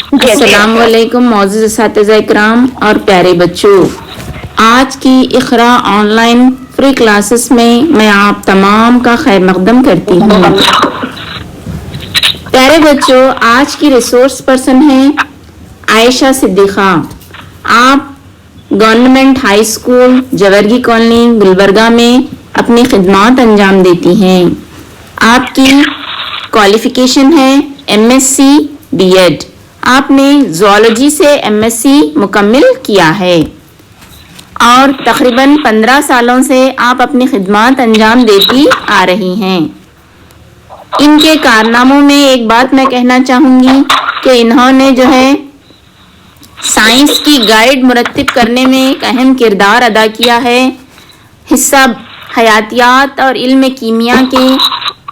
अस्सलामुअलैकुम मौजूद असातिज़ा इकराम और प्यारे बच्चों, आज की इक़रा ऑनलाइन फ्री क्लासेस में मैं आप तमाम का खैर मकदम करती हूँ। प्यारे बच्चों, आज की रिसोर्स पर्सन हैं आयशा सिद्दीक़ा। आप government high school Jewargi colony Gulbarga में अपनी खिदमत अंजाम देती हैं। आपकी क्वालिफ़िकेशन है MSc B.Ed। आपने ज़ूलॉजी से MSc मुकम्मिल किया है और तकरीबन 15 सालों से आप अपनी खिदमत अंजाम देती आ रही हैं। इनके कारनामों में एक बात मैं कहना चाहूँगी कि इन्होंने जो है साइंस की गाइड मुरत्तिब करने में एक अहम किरदार अदा किया है। हिस्सा हयातियात और इल्म कीमिया के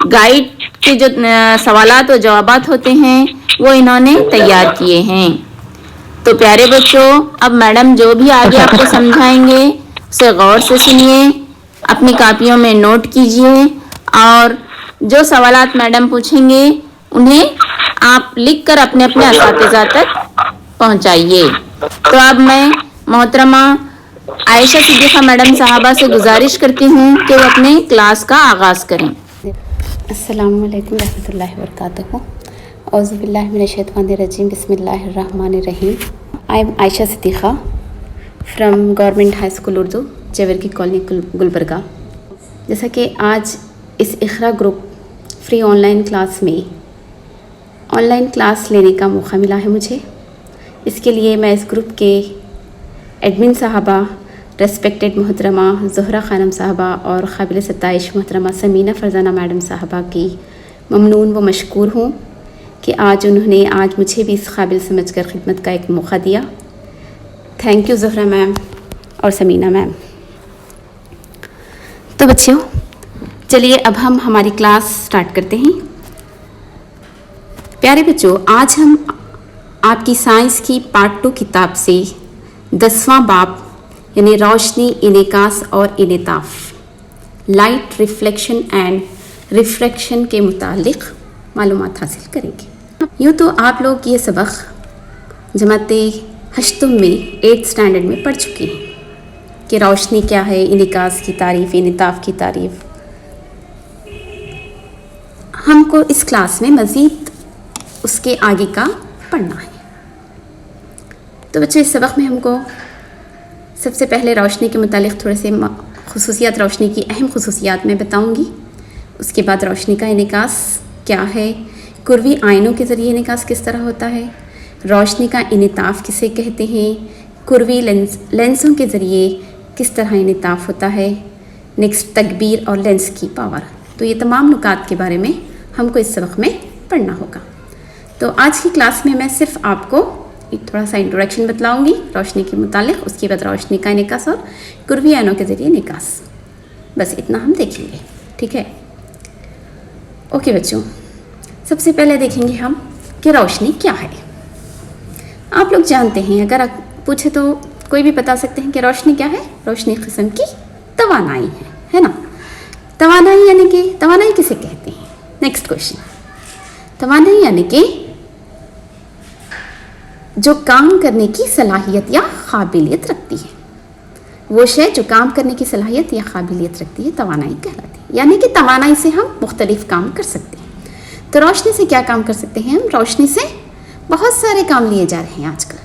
गाइड के जो सवालात और जवाबात होते हैं वो इन्होंने तैयार किए हैं। तो प्यारे बच्चों, अब मैडम जो भी आगे आपको समझाएंगे उसे गौर से सुनिए, अपनी कापियों में नोट कीजिए और जो सवालात मैडम पूछेंगे उन्हें आप लिखकर अपने अपने असातिज़ा तक पहुंचाइए। तो अब मैं मोहतरमा आयशा सिद्दीक़ा मैडम साहबा से गुजारिश करती हूँ कि वो अपने क्लास का आगाज़ करें। अस्सलामुअलैकुम रहमतुल्लाहि व बरकातुहू। औज़ु बिल्लाहि मिनश शैतानिर रजीम, बिस्मिल्लाहिर रहमानिर रहीम। I am Ayesha Siddiqa from government high school Urdu Jewargi colony Gulbarga. जैसा कि आज इस Iqra group free online class में ऑनलाइन क्लास लेने का मौका मिला है मुझे, इसके लिए मैं इस ग्रुप के एडमिन साहबा रेस्पेक्टेड मोहतरमा ज़ोहरा ख़ानम साहबा और काबिल सताइश मोहतरमा समीना फ़रज़ाना मैडम साहबा की ममनून व मशकूर हूँ कि आज उन्होंने आज मुझे भी इस काबिल समझकर खिदमत का एक मौका दिया। थैंक यू ज़ोहरा मैम और समीना मैम। तो बच्चों, चलिए अब हम हमारी क्लास स्टार्ट करते हैं। प्यारे बच्चों, आज हम आपकी साइंस की पार्ट 2 किताब से 10वां बाब यानी रोशनी, इनेकास और इनेताफ, लाइट रिफ्लेक्शन एंड रिफ्रैक्शन के मुतालिक मालूमात हासिल करेंगे। यूँ तो आप लोग ये सबक जमाते हश्तुम में 8th स्टैंडर्ड में पढ़ चुके हैं कि रोशनी क्या है, इनेकास की तारीफ़, इनेताफ की तारीफ़। हमको इस क्लास में मज़ीद उसके आगे का पढ़ना है। तो बच्चों, इस सबक में हमको सबसे पहले रोशनी के मुतालिक थोड़े से खुसूसियात, रोशनी की अहम खुसूसियात मैं बताऊंगी। उसके बाद रोशनी का इनेकास क्या है, कुर्वी आयनों के ज़रिए इनेकास किस तरह होता है, रोशनी का इनेताफ किसे कहते हैं, कुर्वी लेंसों के ज़रिए किस तरह इनेताफ होता है, नेक्स्ट तकबीर और लेंस की पावर। तो ये तमाम नुकात के बारे में हमको इस सबक में पढ़ना होगा। तो आज की क्लास में मैं सिर्फ आपको थोड़ा सा इंट्रोडक्शन बतलाऊंगी रोशनी के मुतालिक, उसके बाद रोशनी का निकास और कुर्वी आयनों के ज़रिए निकास, बस इतना हम देखेंगे। ठीक है, ओके बच्चों, सबसे पहले देखेंगे हम कि रोशनी क्या है। आप लोग जानते हैं, अगर आप पूछे तो कोई भी बता सकते हैं कि रोशनी क्या है। रोशनी किस्म की तवानाई है ना। तवानाई यानी कि तवानाई किसे कहते हैं। नेक्स्ट क्वेश्चन, तवानाई यानी कि जो काम करने की सलाहियत या काबिलियत रखती है, वो शय जो काम करने की सलाहियत या काबिलियत रखती है तवानाई कहलाती है। यानी कि तवानाई से हम मुख्तलिफ काम कर सकते हैं। तो रोशनी से क्या काम कर सकते हैं हम? रोशनी से बहुत सारे काम लिए जा रहे हैं आजकल।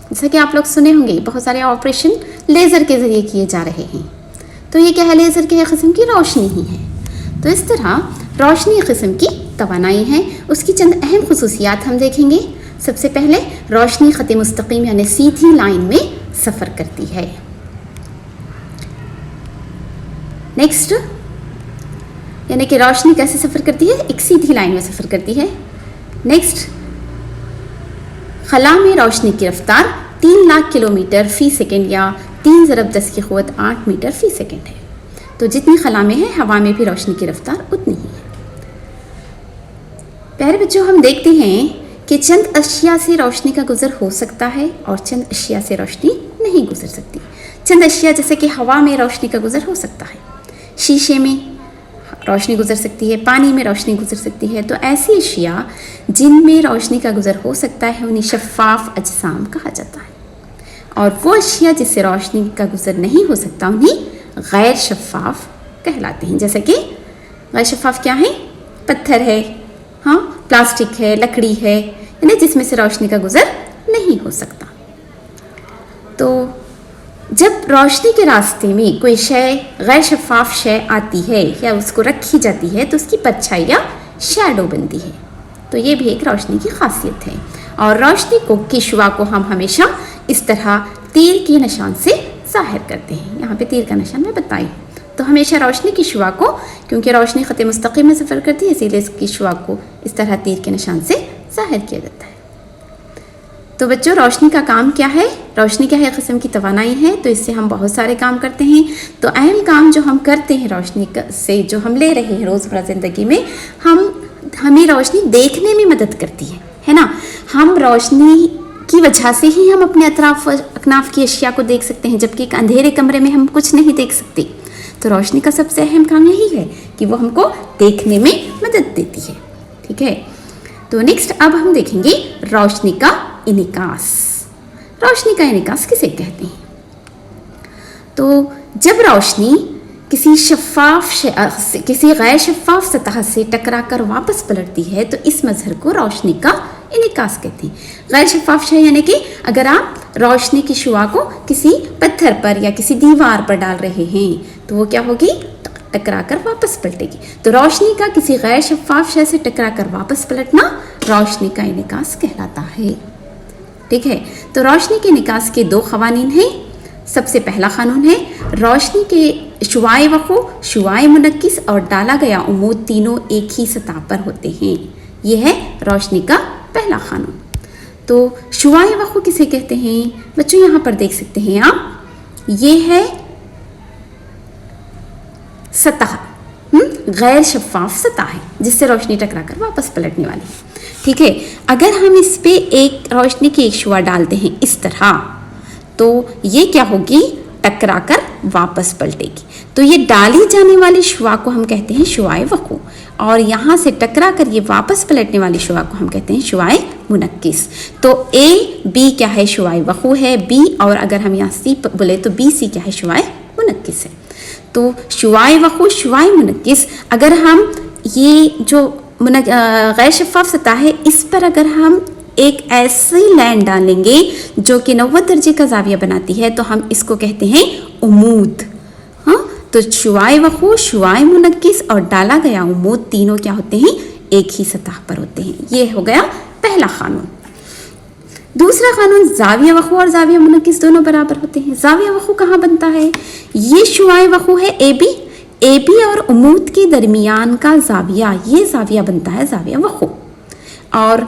जैसा कि आप लोग सुने होंगे, बहुत सारे ऑपरेशन लेज़र के ज़रिए किए जा रहे हैं। तो ये क्या है? लेज़र के किस्म की रोशनी ही है। तो इस तरह रोशनी किस्म की तवानाई है। उसकी चंद अहम खुसूसियात हम देखेंगे। सबसे पहले, रोशनी ख़त मुस्तकीम यानी सीधी लाइन में सफ़र करती है। नेक्स्ट, यानी कि रोशनी कैसे सफ़र करती है? एक सीधी लाइन में सफ़र करती है। नेक्स्ट, खला में रोशनी की रफ्तार 3 लाख किलोमीटर फ़ी सेकेंड या 3 ज़रब 10 की क़ुव्वत 8 मीटर फ़ी सेकेंड है। तो जितनी खला में है, हवा में भी रोशनी की रफ्तार उतनी ही है। प्यारे बच्चों, हम देखते हैं कि चंद अशिया से रोशनी का गुज़र हो सकता है और चंद अशिया से रोशनी नहीं गुज़र सकती। चंद अशिया जैसे कि हवा में रोशनी का गुज़र हो सकता है, शीशे में रोशनी गुजर सकती है, पानी में रोशनी गुजर सकती है। तो ऐसी अशिया जिनमें रोशनी का गुजर हो सकता है उन्हें शफ़ाफ़ अजसाम कहा जाता है, और वो अशिया जिससे रोशनी का गुजर नहीं हो सकता उन्हें गैर शफ़ाफ़ कहलाते हैं। जैसे कि गैर शफ़ाफ़ क्या है? पत्थर है, हाँ, प्लास्टिक है, लकड़ी है, यानी जिसमें से रोशनी का गुजर नहीं हो सकता। तो जब रोशनी के रास्ते में कोई शय, गैर शफ़ाफ़ शय आती है या उसको रखी जाती है तो उसकी परछाई या शैडो बनती है। तो ये भी एक रोशनी की खासियत है। और रोशनी की शुआ को हम हमेशा इस तरह तीर के निशान से ज़ाहिर करते हैं। यहाँ पे तीर का निशान मैं बताई। तो हमेशा रोशनी की शुआ को, क्योंकि रोशनी ख़त मुस्तक़िम में सफ़र करती है, इसीलिए इसकी शुआ को इस तरह तीर के निशान से ज़ाहिर किया जाता है। तो बच्चों, रोशनी का काम क्या है? रोशनी क्या है? एक किस्म की तवानाई है। तो इससे हम बहुत सारे काम करते हैं। तो अहम काम जो हम करते हैं रोशनी से, जो हम ले रहे हैं रोज़मर्रा ज़िंदगी में, हमें रोशनी देखने में मदद करती है ना। हम रोशनी की वजह से ही हम अपने अकनाफ की अशिया को देख सकते हैं, जबकि एक अंधेरे कमरे में हम कुछ नहीं देख सकते। तो रोशनी का सबसे अहम काम यही है कि वो हमको देखने में मदद देती है। ठीक है, तो नेक्स्ट अब हम देखेंगे रोशनी का इनिकास। रोशनी का इनिकास किसे कहते हैं? तो जब रोशनी किसी गैर शफ़ाफ़ सतह से टकराकर वापस पलटती है तो इस मजहर को रोशनी का इनिकास कहते हैं। गैर शफ़ाफ़ शय यानी कि अगर आप रोशनी की शुआ को किसी पत्थर पर या किसी दीवार पर डाल रहे हैं तो वो क्या होगी? टकराकर वापस पलटेगी। तो रोशनी का किसी गैर शफ़ाफ़ शय से टकराकर वापस पलटना रोशनी का इनिकास कहलाता है। ठीक है, तो रोशनी के निकास के दो क़वानीन हैं। सबसे पहला क़ानून है रोशनी के शुआए वक़ू, शुआए मुनक्किस और डाला गया उमूद तीनों एक ही सतह पर होते हैं। यह है रोशनी का पहला क़ानून। तो शुआए वक़ू किसे कहते हैं? बच्चों यहाँ पर देख सकते हैं आप, ये है सतह, गैर शफ़ाफ़ सतह है जिससे रोशनी टकराकर वापस पलटने वाली है। ठीक है, अगर हम इस पे एक रोशनी की एक शुआ डालते हैं इस तरह, तो ये क्या होगी? टकराकर वापस पलटेगी। तो ये डाली जाने वाली शुआ को हम कहते हैं शुआए वक़ू, और यहाँ से टकराकर ये वापस पलटने वाली शुआ को हम कहते हैं शुआए मुनक्किस। तो ए बी क्या है? शुआए वक़ू है बी, और अगर हम यहाँ सी बोले तो बी सी क्या है? शुआए मुनक्किस है। तो शुआए वक़ू, शुआए मुनक्किस, अगर हम ये जो गैर शफ़ाफ़ सतह है इस पर अगर हम एक ऐसी लाइन डालेंगे जो कि 90 दर्जे का ज़ाविया बनाती है तो हम इसको कहते हैं उमूद। हाँ, तो शुआए वक़ू, शुआए मुनक्किस और डाला गया उमूद तीनों क्या होते हैं? एक ही सतह पर होते हैं। ये हो गया पहला क़ानून। दूसरा क़ानून, ज़ाविया वक़ू और ज़ाविया मुनक्किस दोनों बराबर होते हैं। ज़ाविया वक़ू कहाँ बनता है? ये शुआए वक़ू है ए बी और उमूद के दरमियान का ज़ाविया, ये ज़ाविया बनता है ज़ाविया वक़ू। और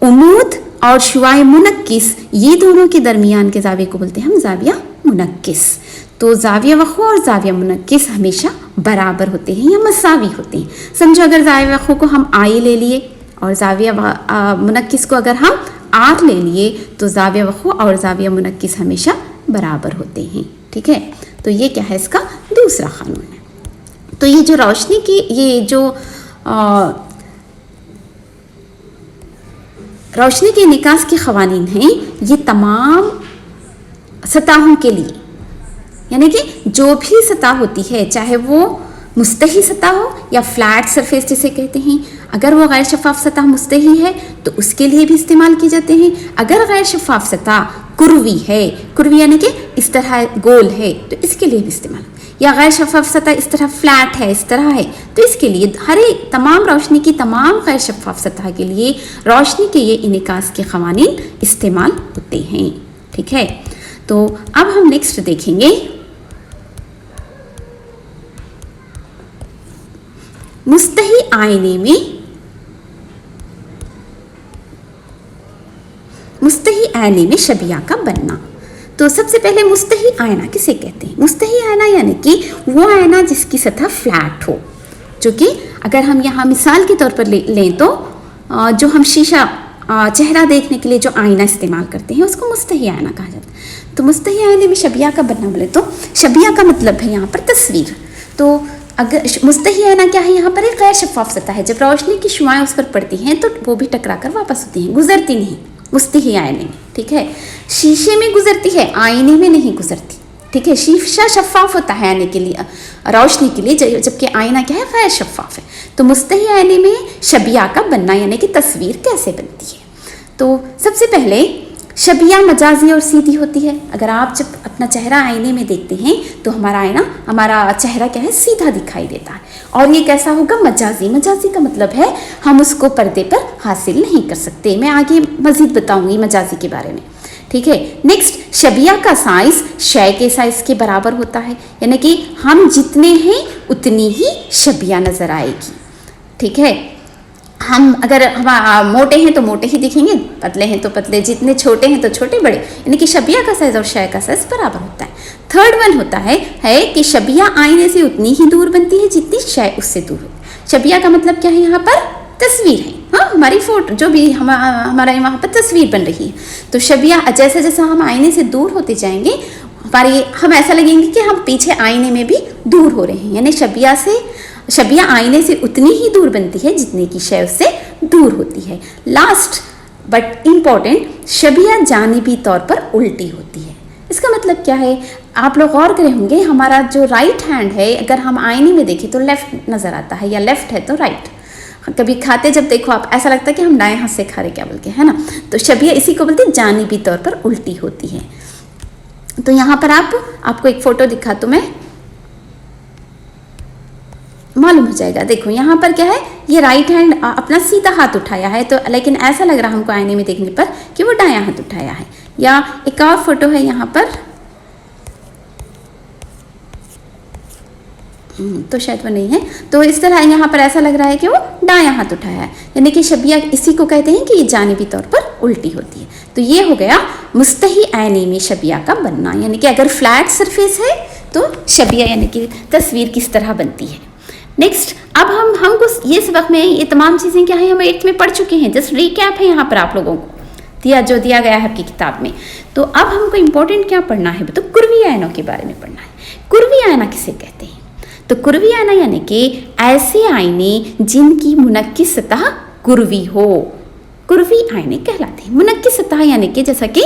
उमूद और शुआए मुनक्किस, ये दोनों के दरमियान के ज़ाविये को बोलते हैं हम ज़ाविया मुनक्किस। तो ज़ाविया वक़ू और ज़ाविया मुनक्किस हमेशा बराबर होते हैं या मसावी होते हैं। समझो, अगर ज़ाविया वक़ू को हम आई ले लिए और ज़ाविया मुनक्किस को अगर हम आर ले लिए तो ज़ाविया वक़ू और ज़ाविया मुनक्किस हमेशा बराबर होते हैं। ठीक है, तो ये क्या है? इसका दूसरा क़ानून है। तो ये जो रोशनी की ये जो रोशनी के निकास के क़वानीन हैं, ये तमाम सतहों के लिए, यानी कि जो भी सतह होती है, चाहे वो मुस्तही सतह हो या फ्लैट सरफेस जिसे कहते हैं, अगर वो गैर शफ़ाफ़ सतह मुस्तही है तो उसके लिए भी इस्तेमाल किए जाते हैं। अगर गैर शफ़ाफ़ सतह कुर्वी है, कुर्वी यानी कि इस तरह गोल है, तो इसके लिए भी इस्तेमाल, या गैर शफ़ाफ़ सतह इस तरह फ्लैट है, इस तरह है, तो इसके लिए हर एक तमाम रोशनी की तमाम गैर शफ़ाफ़ सतह के लिए रोशनी के ये इनिकास के क़वानीन इस्तेमाल होते हैं। ठीक है, तो अब हम नेक्स्ट देखेंगे मुस्तही आईने में, मुस्तही आईने में शबिया का बनना। तो सबसे पहले मुस्तही आयना किसे कहते हैं? मुस्तही आयना यानी कि वो आयना जिसकी सतह फ्लैट हो, जो कि अगर हम यहाँ मिसाल के तौर पर लें तो जो हम शीशा चेहरा देखने के लिए जो आईना इस्तेमाल करते हैं उसको मुस्तही आयना कहा जाता है। तो मुस्तही आयने में शबिया का बनना बोले तो शबिया का मतलब है यहाँ पर तस्वीर। तो अगर मुस्तही आईना क्या है, यहाँ पर एक गैर शफाफ सतह है, जब रोशनी की शुआएं उस पर पड़ती हैं तो वो भी टकरा कर वापस होती हैं, गुजरती नहीं मुस्तही आईने में, ठीक है। शीशे में गुजरती है, आईने में नहीं गुजरती, ठीक है। शीशा शफाफ होता है आने के लिए, रोशनी के लिए, जबकि आईना क्या है, गैर शफाफ है। तो मुस्तही आईने में शबिया का बनना यानी कि तस्वीर कैसे बनती है। तो सबसे पहले शबिया मजाजी और सीधी होती है। अगर आप जब अपना चेहरा आईने में देखते हैं तो हमारा चेहरा क्या है, सीधा दिखाई देता है। और ये कैसा होगा, मजाजी। मजाजी का मतलब है हम उसको पर्दे पर हासिल नहीं कर सकते। मैं आगे मजीद बताऊंगी मजाजी के बारे में, ठीक है। नेक्स्ट, शबिया का साइज शय के साइज के बराबर होता है, यानी कि हम जितने हैं उतनी ही शबिया नजर आएगी, ठीक है। हम अगर हम मोटे हैं तो मोटे ही दिखेंगे, पतले हैं तो पतले, जितने छोटे हैं तो छोटे बड़े, यानी कि शबिया का साइज और शय का साइज बराबर होता है। थर्ड वन होता है कि शबिया आईने से उतनी ही दूर बनती है जितनी शय उससे दूर हो। शबिया का मतलब क्या है, यहाँ पर तस्वीर है, हाँ, हमारी फोटो जो भी हमारा वहाँ पर तस्वीर बन रही है। तो शबिया जैसे जैसे हम आईने से दूर होते जाएंगे, हम ऐसा लगेंगे कि हम पीछे आईने में भी दूर हो रहे हैं, यानी शबिया आईने से उतनी ही दूर बनती है जितनी की शय उससे दूर होती है। लास्ट बट इम्पॉर्टेंट, शबिया जानिबी तौर पर उल्टी होती है। इसका मतलब क्या है, आप लोग गौर करे होंगे, हमारा जो राइट हैंड है अगर हम आईने में देखें तो लेफ्ट नज़र आता है, या लेफ्ट है तो राइट। कभी खाते जब देखो आप, ऐसा लगता है कि हम दाएं हाथ से खा रहे क्या बोल के, है ना। तो शबिया इसी को बोलते हैं जानिबी तौर पर उल्टी होती है। तो यहाँ पर आपको एक फ़ोटो दिखा तो मैं मालूम हो जाएगा। देखो यहाँ पर क्या है, ये राइट हैंड अपना सीधा हाथ उठाया है, तो लेकिन ऐसा लग रहा हमको आईने में देखने पर कि वो दायां हाथ उठाया है। या एक और फोटो है यहाँ पर, तो शायद वो नहीं है। तो इस तरह यहाँ पर ऐसा लग रहा है कि वो दायां हाथ उठाया है, यानी कि शबिया इसी को कहते हैं कि ये जानिबी तौर पर उल्टी होती है। तो ये हो गया मुस्तही आईने में शबिया का बनना, यानी कि अगर फ्लैट सरफेस है तो शबिया यानी कि तस्वीर किस तरह बनती है। नेक्स्ट, अब हमको ये सबक में ये तमाम चीज़ें क्या है, हम 8th में पढ़ चुके हैं, जस्ट रिकैप है यहाँ पर आप लोगों को जो दिया गया है आपकी किताब में। तो अब हमको इम्पोर्टेंट क्या पढ़ना है, तो कुर्वी आयनों के बारे में पढ़ना है। कुर्वी आयना किसे कहते हैं, तो कुर्वी आयना यानी कि ऐसे आईने जिनकी मुनक्किस सतह कुर्वी हो, कुर्वी आईने कहलाते हैं। मुनक्किस सतह यानी कि जैसा कि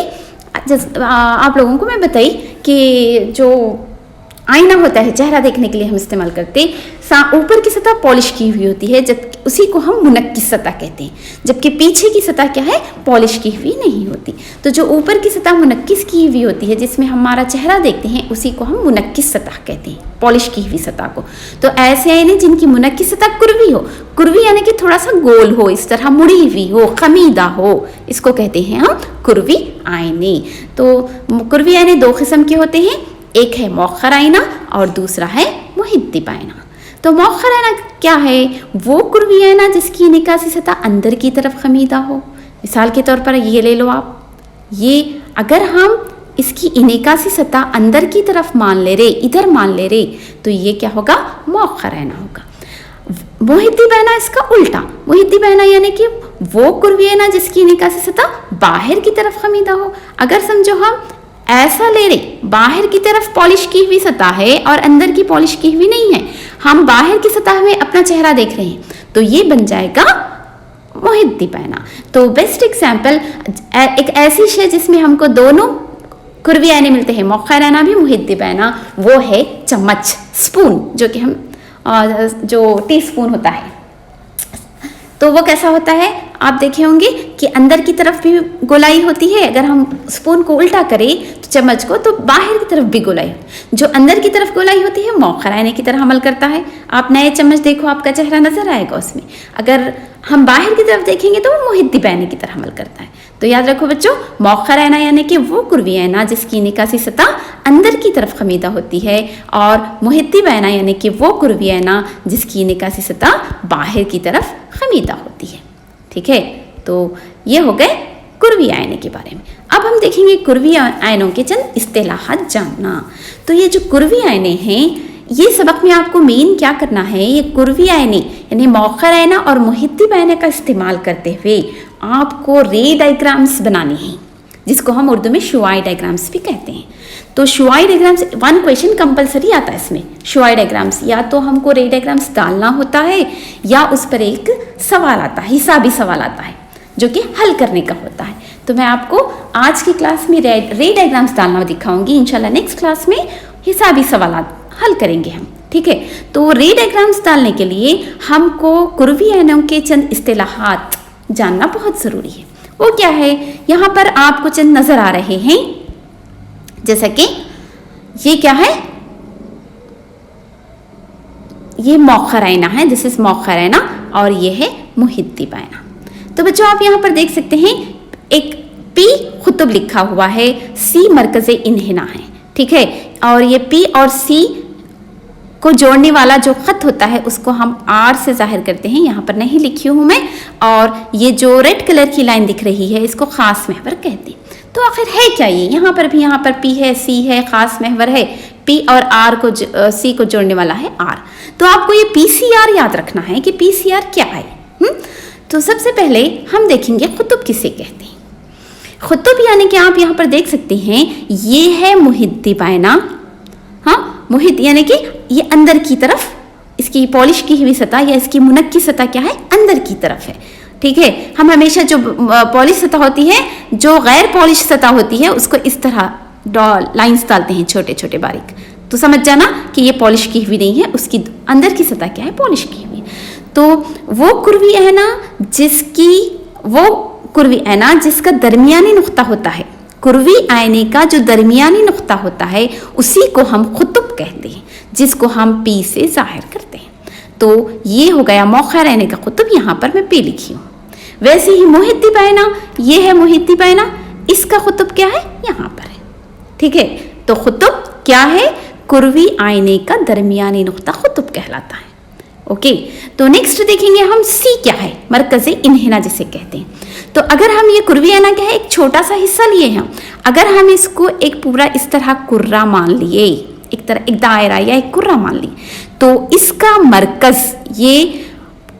आप लोगों को मैं बताई कि जो आईना होता है चेहरा देखने के लिए हम इस्तेमाल करते, ऊपर की सतह पॉलिश की हुई होती है, जब उसी को हम मुनक्किस सतह कहते हैं, जबकि पीछे की सतह क्या है, पॉलिश की हुई नहीं होती। तो जो ऊपर की सतह मुनक्किस की हुई होती है, जिसमें हमारा चेहरा देखते हैं, उसी को हम मुनक्किस सतह कहते हैं, पॉलिश की हुई सतह को। तो ऐसे आईने जिनकी मुनक्किस सतह कुर्वी हो, कुर्वी यानी कि थोड़ा सा गोल हो, इस तरह मुड़ी हुई हो, खमीदा हो, इसको कहते हैं हम कुर्वी आईने। तो कुर्वी आईने दो किस्म के होते हैं, एक है मौखर आईना और दूसरा है मुहिद्दिब आईना। तो मौखर आईना क्या है, वो कुर्वी आईना जिसकी निकासी सतह अंदर की तरफ खमीदा हो। मिसाल के तौर पर ये ले लो आप, ये अगर हम इसकी इनेकासी सतह अंदर की तरफ मान ले रहे, इधर मान ले रहे, तो ये क्या होगा, मौखर आईना होगा। मुहिद्दिब आईना इसका उल्टा, मुहिद्दिब आईना यानी कि वो कुर्वी आईना जिसकी निकासी सतह बाहर की तरफ खमीदा हो। अगर समझो हम ऐसा ले रहे, बाहर की तरफ पॉलिश की हुई सतह है और अंदर की पॉलिश की हुई नहीं है, हम बाहर की सतह में अपना चेहरा देख रहे हैं, तो ये बन जाएगा मुहिद्दिब आईना। तो बेस्ट एग्जाम्पल एक ऐसी शय जिसमें हमको दोनों कुर्वी आईने मिलते हैं, मौखर आईना भी मुहिद्दिब आईना, वो है चम्मच, स्पून, जो कि हम जो टी स्पून होता है, तो वो कैसा होता है, आप देखे होंगे कि अंदर की तरफ भी गोलाई होती है। अगर हम स्पून को उल्टा करें तो चम्मच को, तो बाहर की तरफ भी गोलाई, जो अंदर की तरफ गोलाई होती है मौखर आईने की तरह अमल करता है। आप नए चम्मच देखो, आपका चेहरा नजर आएगा उसमें। अगर हम बाहर की तरफ देखेंगे तो वो मुहिद्दिब आईने की तरह अमल करता है। तो याद रखो बच्चों, मौखर आईना यानी कि वो कुर्वी आईना जिसकी निकासी सतह अंदर की तरफ खमीदा होती है, और मुहिद्दिब आईना यानी कि वो कुर्वी आईना जिसकी निकासी सतह बाहर की तरफ खमीदा होती है। ठीक है, तो ये हो गए कुर्वी आईने के बारे में। अब हम देखेंगे कुर्वी आईनों के चंद इस्तिलाहात जानना। तो ये जो कुर्वी आईने हैं, ये सबक में आपको मेन क्या करना है, ये कुर्वी आईने यानी मौखर आईना और मुहिद्दिब आईने का इस्तेमाल करते हुए आपको रे डायग्राम्स बनाने हैं। जिसको हम उर्दू में शुआई डायग्राम्स भी कहते हैं। तो शुआई डायग्राम्स 1 क्वेश्चन कंपलसरी आता है इसमें। शुआई डायग्राम्स या तो हमको रे डायग्राम्स डालना होता है या उस पर एक सवाल आता है, हिसाबी सवाल आता है जो कि हल करने का होता है। तो मैं आपको आज की क्लास में रे डायग्राम्स डालना दिखाऊंगी। इंशाल्लाह नेक्स्ट क्लास में हिसाबी सवाल हल करेंगे हम, ठीक है। तो रे डायग्राम्स डालने के लिए हमको कुर्वी ऐनों के चंद इस्तिलाहात जानना बहुत ज़रूरी है। वो क्या है, यहाँ पर आपको चंद नज़र आ रहे हैं, जैसा कि ये क्या है, ये मौखर आईना है, दिस इज मौखर आईना, और ये है मुहिद्दीब आईना। तो बच्चों आप यहाँ पर देख सकते हैं एक पी खुतुब लिखा हुआ है, सी मरकज़े इन्हिना है, ठीक है। और ये पी और सी को जोड़ने वाला जो खत होता है उसको हम आर से जाहिर करते हैं, यहाँ पर नहीं लिखी हूँ मैं। और ये जो रेड कलर की लाइन दिख रही है इसको खास महवर कहते हैं। तो आखिर है क्या ये, यहाँ पर भी यहाँ पर पी है, सी है, खास महवर है, पी और आर को सी को जोड़ने वाला है आर। तो आपको ये पीसीआर याद रखना है कि पीसीआर क्या है। तो सबसे पहले हम देखेंगे खुतुब किसे कहते हैं। खुतुब यानी कि आप यहाँ पर देख सकते हैं ये है मुहिद्दीब आईना, हाँ, मुहिद यानी कि ये अंदर की तरफ, इसकी पॉलिश की हुई सतह या इसकी मुनक की सतह क्या है, अंदर की तरफ है, ठीक है। हम हमेशा जो पॉलिश सतह होती है, जो गैर पॉलिश सतह होती है, उसको इस तरह लाइंस डालते हैं छोटे छोटे बारीक। तो समझ जाना कि ये पॉलिश की हुई नहीं है, उसकी अंदर की सतह क्या है, पॉलिश की हुई। तो वो कुर्वी ऐना जिसका दरमियानी नुक्ता होता है, कुर्वी आईने का जो दरमियानी नुक्ता होता है उसी को हम खुतुब कहते हैं, जिसको हम पी से जाहिर करते हैं। तो ये हो गया मौखर आईने का खुतुब, यहाँ पर मैं पी लिखी हूँ। वैसे ही मुहिद्दीब आईना, ये है मुहिद्दीब आईना, इसका खुतुब क्या है, यहाँ पर है, ठीक है। तो खुतुब क्या है, कुर्वी आईने का दरमियानी नुक्ता खुतुब कहलाता है। ओके, तो नेक्स्ट देखेंगे हम सी क्या है, मरकज़े इन्हिना जिसे कहते हैं। तो अगर हम ये कुर्वी आईना क्या है, एक छोटा सा हिस्सा लिए हैं, अगर हम इसको एक पूरा इस तरह कुर्रा मान लिए, एक दायरा या एक कुर्रा मान लिए, तो इसका मरकज़, ये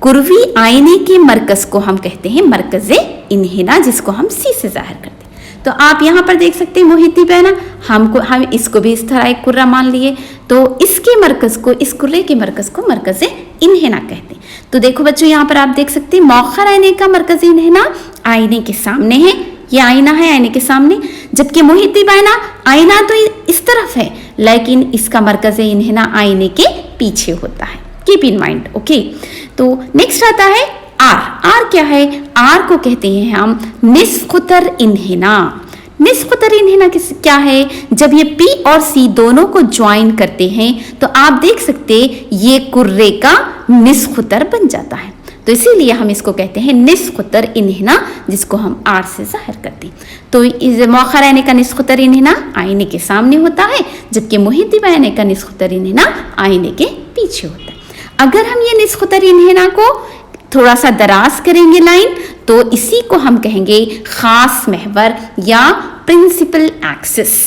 कुर्वी आईने के मरकज़ को हम कहते हैं मरकज़े इन्हिना, जिसको हम सी से जाहिर करते हैं। तो आप यहाँ पर देख सकते हैं मुहिद्दीब आईना, हम इसको भी इस तरह एक कुर्रा मान लिए, तो इसके मरकज़ को, इस कुर्रे के मरकज़ को मरकज़े इन्हिना कहते हैं। तो देखो बच्चों यहाँ पर आप देख सकते हैं मौखर आईने का मरकज़ इन्हिना आईने के सामने है, ये आईना है आईने के सामने, जबकि मुहिद्दीब आईना, आईना तो इस तरफ है लेकिन इसका मरकज़ इन्हिना आईने के पीछे होता है। Keep in mind, okay. तो नेक्स्ट आता है आर। आर क्या है, आर को कहते हैं हम निस्खुतर इन्हिना। निस्खुतर इन्हिना क्या है, जब ये पी और सी दोनों को ज्वाइन करते हैं तो आप देख सकते ये कुर्रे का निस्खुतर बन जाता है। तो इसीलिए हम इसको कहते हैं निस्खुतर इन्हिना, जिसको हम आर से जाहिर करते हैं। तो इस मौखर आईने का निस्खुतर इन्हिना आईने के सामने होता है, जबकि मुहिद्दीब आईने का निस्खुतर इन्हिना आईने के पीछे होता है। अगर हम ये निस्खुतर इन्हिना को थोड़ा सा दराज करेंगे लाइन, तो इसी को हम कहेंगे खास महवर या प्रिंसिपल एक्सिस।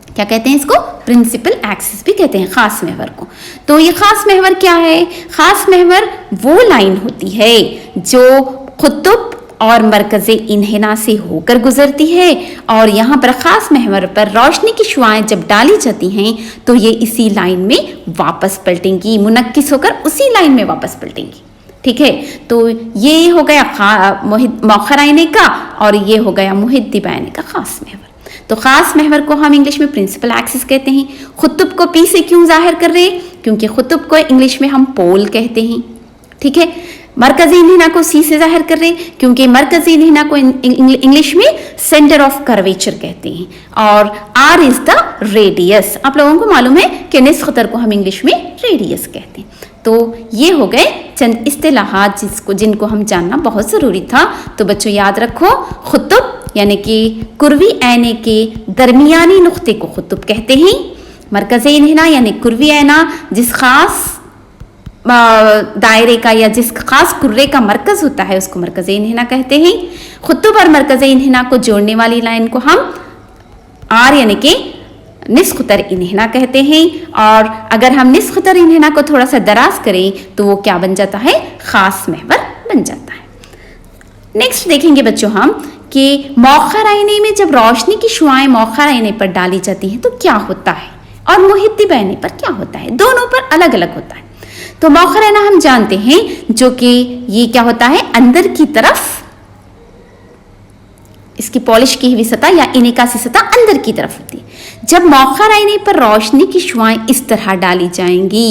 क्या कहते हैं इसको, प्रिंसिपल एक्सिस भी कहते हैं खास महवर को। तो ये खास महवर क्या है, खास महवर वो लाइन होती है जो खुतुब और मरकज़े इन्हिना से होकर गुजरती है, और यहाँ पर खास महवर पर रोशनी की शुआएं जब डाली जाती हैं तो ये इसी लाइन में वापस पलटेंगी, मुनक्किस होकर उसी लाइन में वापस पलटेंगी, ठीक है। तो ये हो गया मौखर आईने का, और ये हो गया मुहिद्दीब आईने का खास महवर। तो खास महवर को हम इंग्लिश में प्रिंसिपल एक्सिस कहते हैं। खुतुब को पी से क्यों जाहिर कर रहे हैं, क्योंकि खुतुब को इंग्लिश में हम पोल कहते हैं, ठीक है। मरकज़ी इन्हिना को सी से जाहिर कर रहे हैं, क्योंकि मरकज़ी इन्हिना को इंग्लिश में सेंटर ऑफ कर्वेचर कहते हैं, और आर इज द रेडियस। आप लोगों को मालूम है कि निस्खुतर को हम इंग्लिश में रेडियस कहते हैं। तो ये हो गए चंद इस्तिलाहात जिनको हम जानना बहुत ज़रूरी था। तो बच्चों याद रखो, खुतुब यानी कि कुर्वी आईने के दरमियानी नुक्ते को खुतुब कहते हैं। मरकज़ इन्हिना यानी कुर्वी आईना जिस खास दायरे का या जिस खास कुर्रे का मरकज़ होता है उसको मरकज़ इन्हिना कहते हैं। खुतुब और मरकज़ इन्हिना को जोड़ने वाली लाइन को हम आर यानी कि निस्खुतर इन्हिना कहते हैं, और अगर हम निस्खुतर इन्हिना को थोड़ा सा दराज करें तो वो क्या बन जाता है, खास महवर बन जाता है। नेक्स्ट देखेंगे बच्चों हम कि मौखर आईने में जब रोशनी की शुआएं मौखर आईने पर डाली जाती हैं तो क्या होता है, और मुहित्तिब आईने पर क्या होता है, दोनों पर अलग अलग होता है। तो मौखर आईना हम जानते हैं जो कि ये क्या होता है, अंदर की तरफ इसकी पॉलिश की हुई सतह या इनेकासी सतह अंदर की तरफ होती है। जब मौखर आईने पर रोशनी की शुआएं इस तरह डाली जाएंगी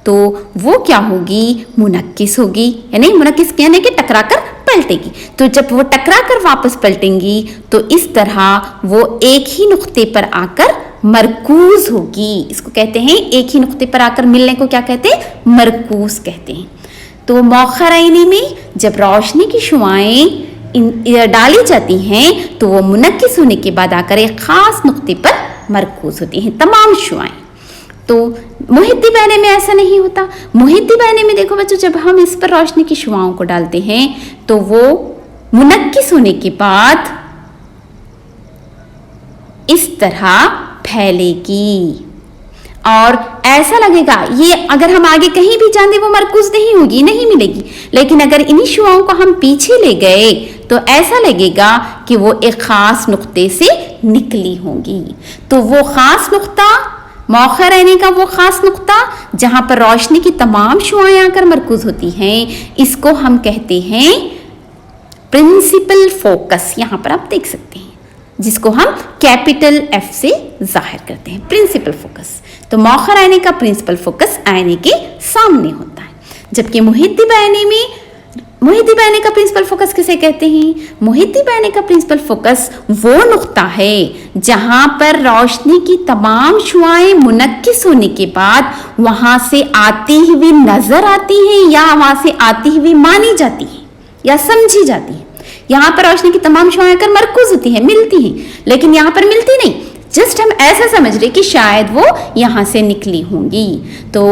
तो वो क्या होगी, मुनक्किस होगी, यानी मुनक्किस यानी कि टकराकर पलटेगी। तो जब वो टकराकर वापस पलटेंगी तो इस तरह वो एक ही नुक्ते पर आकर मरकूज होगी। इसको कहते हैं, एक ही नुक्ते पर आकर मिलने को क्या कहते हैं, मरकूज कहते हैं। तो मौखर आईने में जब रोशनी की शुआएं डाली जाती हैं तो वो मुनक्किस होने के बाद आकर एक खास नुक्ते पर मरकूज होती हैं तमाम शुआएं। तो मुहित्तिब आईने में ऐसा नहीं होता। मुहित्तिब आईने में देखो बच्चों, जब हम इस पर रोशनी की शुआओं को डालते हैं तो वो मुनक्किस होने के बाद इस तरह फैलेगी और ऐसा लगेगा, ये अगर हम आगे कहीं भी जाएं वो मरकूज नहीं होगी, नहीं मिलेगी। लेकिन अगर इन्हीं शुआओं को हम पीछे ले गए तो ऐसा लगेगा कि वो एक खास नुक्ते से निकली होंगी। तो वो खास नुक्ता, मौखर आईने का वो खास नुक्ता जहां पर रोशनी की तमाम शुआएं आकर मरकूज होती हैं, इसको हम कहते हैं प्रिंसिपल फोकस। यहां पर आप देख सकते हैं, जिसको हम कैपिटल एफ से जाहिर करते हैं, प्रिंसिपल फोकस। तो मौखर आईने का प्रिंसिपल फोकस आईने के सामने होता है, जबकि मुहित्तिब आईने का प्रिंसिपल फोकस किसे कहते हैं? मुहित्तिब आईने का प्रिंसिपल फोकस वो नुक्ता है जहां पर रोशनी की तमाम शुआएं मुनक्किस होने के बाद वहां से आती हुई नजर आती हैं या वहां से आती हुई मानी जाती है या समझी जाती है। यहाँ पर रोशनी की तमाम शुआएं आकर मरकूज होती हैं, मिलती हैं, लेकिन यहाँ पर मिलती नहीं, जस्ट हम ऐसा समझ रहे कि शायद वो यहाँ से निकली होंगी। तो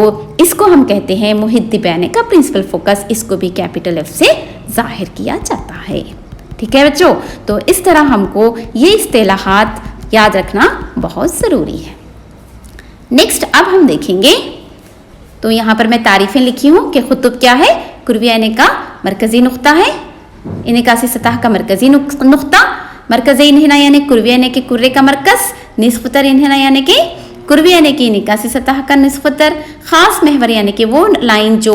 इसको हम कहते हैं मुहित्तिब आईने का प्रिंसिपल फोकस। इसको भी कैपिटल एफ से जाहिर किया जाता है। ठीक है बच्चों, तो इस तरह हमको ये इस्तेलाहात याद रखना बहुत ज़रूरी है। नेक्स्ट अब हम देखेंगे, तो यहाँ पर मैं तारीफें लिखी हूँ कि कुतुब क्या है, कुर्वी आईने का मरकजी नुक्ता है, इनेकासी सतह का मरकजी नुक्ता, मरकज़ इन्हिना यानी कुर्वी आईने के कुर्रे का मरकज, निस्फ़तर इन्हिना यानी कि कुर्वी आईने की इनेकासी सतह का निस्फ़तर, खास महवर यानी कि वो लाइन जो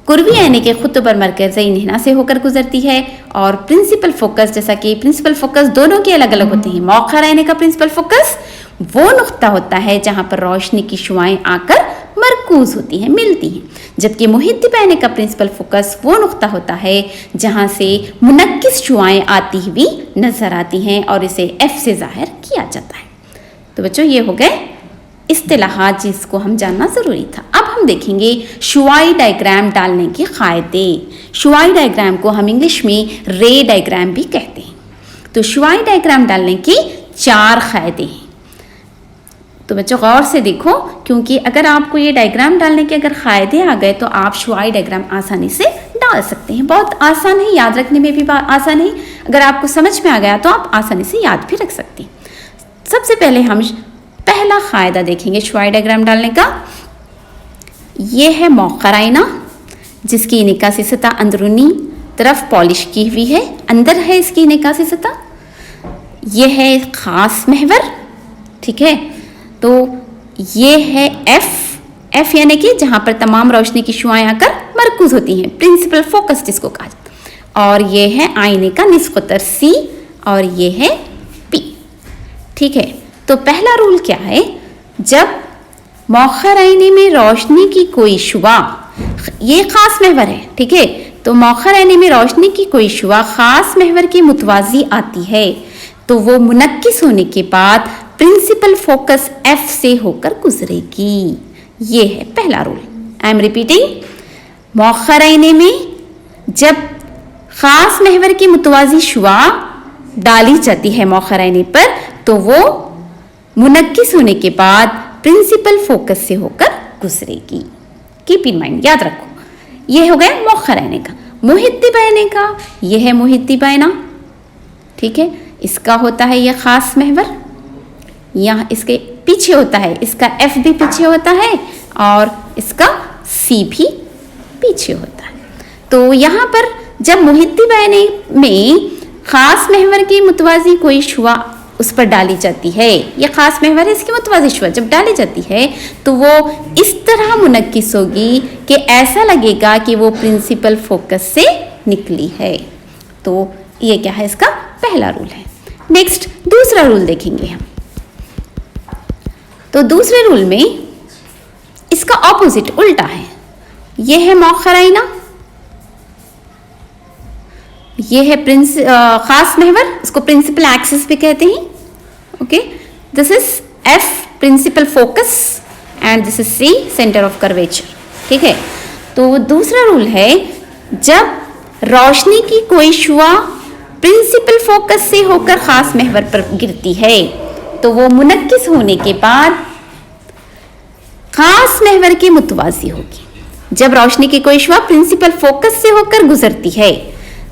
कुर्वी आईने के खुतुब और मरकज़ इन्हिना से होकर गुजरती है, और प्रिंसिपल फोकस, जैसा कि प्रिंसिपल फोकस दोनों के अलग अलग होते हैं। मौखर आईने का प्रिंसिपल फोकस वो नुक्ता होता है जहां पर रोशनी की शुआएं आकर मरकूज होती हैं, मिलती हैं, जबकि मुहित्तिब आईने का प्रिंसिपल फोकस वो नुक्ता होता है जहां से मुनक्किस शुआएं आती हुई नजर आती हैं और इसे एफ से जाहिर किया जाता है। तो बच्चों ये हो गए इस्तिलाहात जिसको हम जानना ज़रूरी था। अब हम देखेंगे शुआई डायग्राम डालने के क़ायदे। शुआई डायग्राम को हम इंग्लिश में रे डायग्राम भी कहते हैं। तो शुआई डायग्राम डालने के 4 क़ायदे हैं। तो बच्चों गौर से देखो, क्योंकि अगर आपको ये डायग्राम डालने के अगर क़ायदे आ गए तो आप शुआई डायग्राम आसानी से डाल सकते हैं। बहुत आसान है, याद रखने में भी आसान है। अगर आपको समझ में आ गया तो आप आसानी से याद भी रख सकते हैं। सबसे पहले हम पहला क़ायदा देखेंगे शुआई डायग्राम डालने का। ये है मौखर आईना जिसकी इनेकासी सतह अंदरूनी तरफ पॉलिश की हुई है, अंदर है इसकी इनेकासी सतह। यह है ख़ास महवर, ठीक है। तो ये है एफ यानी कि जहाँ पर तमाम रोशनी की शुआएं आकर मरकूज होती हैं, प्रिंसिपल फोकस जिसको कहा जाता है। और ये है आईने का निस्फ़तर सी और ये है पी, ठीक है। तो पहला रूल क्या है, जब मौखर आईने में रोशनी की कोई शुआ, ये ख़ास महवर है, ठीक है। तो मौखर आईने में रोशनी की कोई शुआ ख़ास महवर के मुतवाज़ी आती है तो वो मुनक्किस होने के बाद प्रिंसिपल फोकस एफ से होकर गुजरेगी। ये है पहला रूल। आई एम रिपीटिंग, मौखर आईने में जब ख़ास महवर की मुतवाज़ी शुआ डाली जाती है मौखर आईने पर तो वो मुनक्किस होने के बाद प्रिंसिपल फोकस से होकर गुजरेगी। कीप इन माइंड, याद रखो। ये हो गया मौखर आईने का। मुहित्तिब आईने का, ये है मुहित्तिब आईना, ठीक है। इसका होता है ये ख़ास महवर, यहाँ इसके पीछे होता है, इसका एफ भी पीछे होता है और इसका सी भी पीछे होता है। तो यहाँ पर जब मुहित्तिब आईने में खास महवर की मुतवाजी कोई शुआ उस पर डाली जाती है, ये खास महवर है, इसकी मुतवाजी शुआ जब डाली जाती है तो वो इस तरह मुनक्किस होगी कि ऐसा लगेगा कि वो प्रिंसिपल फोकस से निकली है। तो ये क्या है, इसका पहला रूल है। नेक्स्ट दूसरा रूल देखेंगे हम। तो दूसरे रूल में इसका ऑपोजिट उल्टा है। ये है मौखर आईना, ये है खास महवर, उसको प्रिंसिपल एक्सिस भी कहते हैं। Okay, this is F principal focus and this is C centre of curvature. ठीक है, तो दूसरा रूल है जब रोशनी की कोई शुआ प्रिंसिपल फोकस से होकर खास महवर पर गिरती है तो वो मुनक्किस होने के बाद खास महवर के मुतवाजी होगी। जब रोशनी की कोई शुआ प्रिंसिपल फोकस से होकर गुजरती है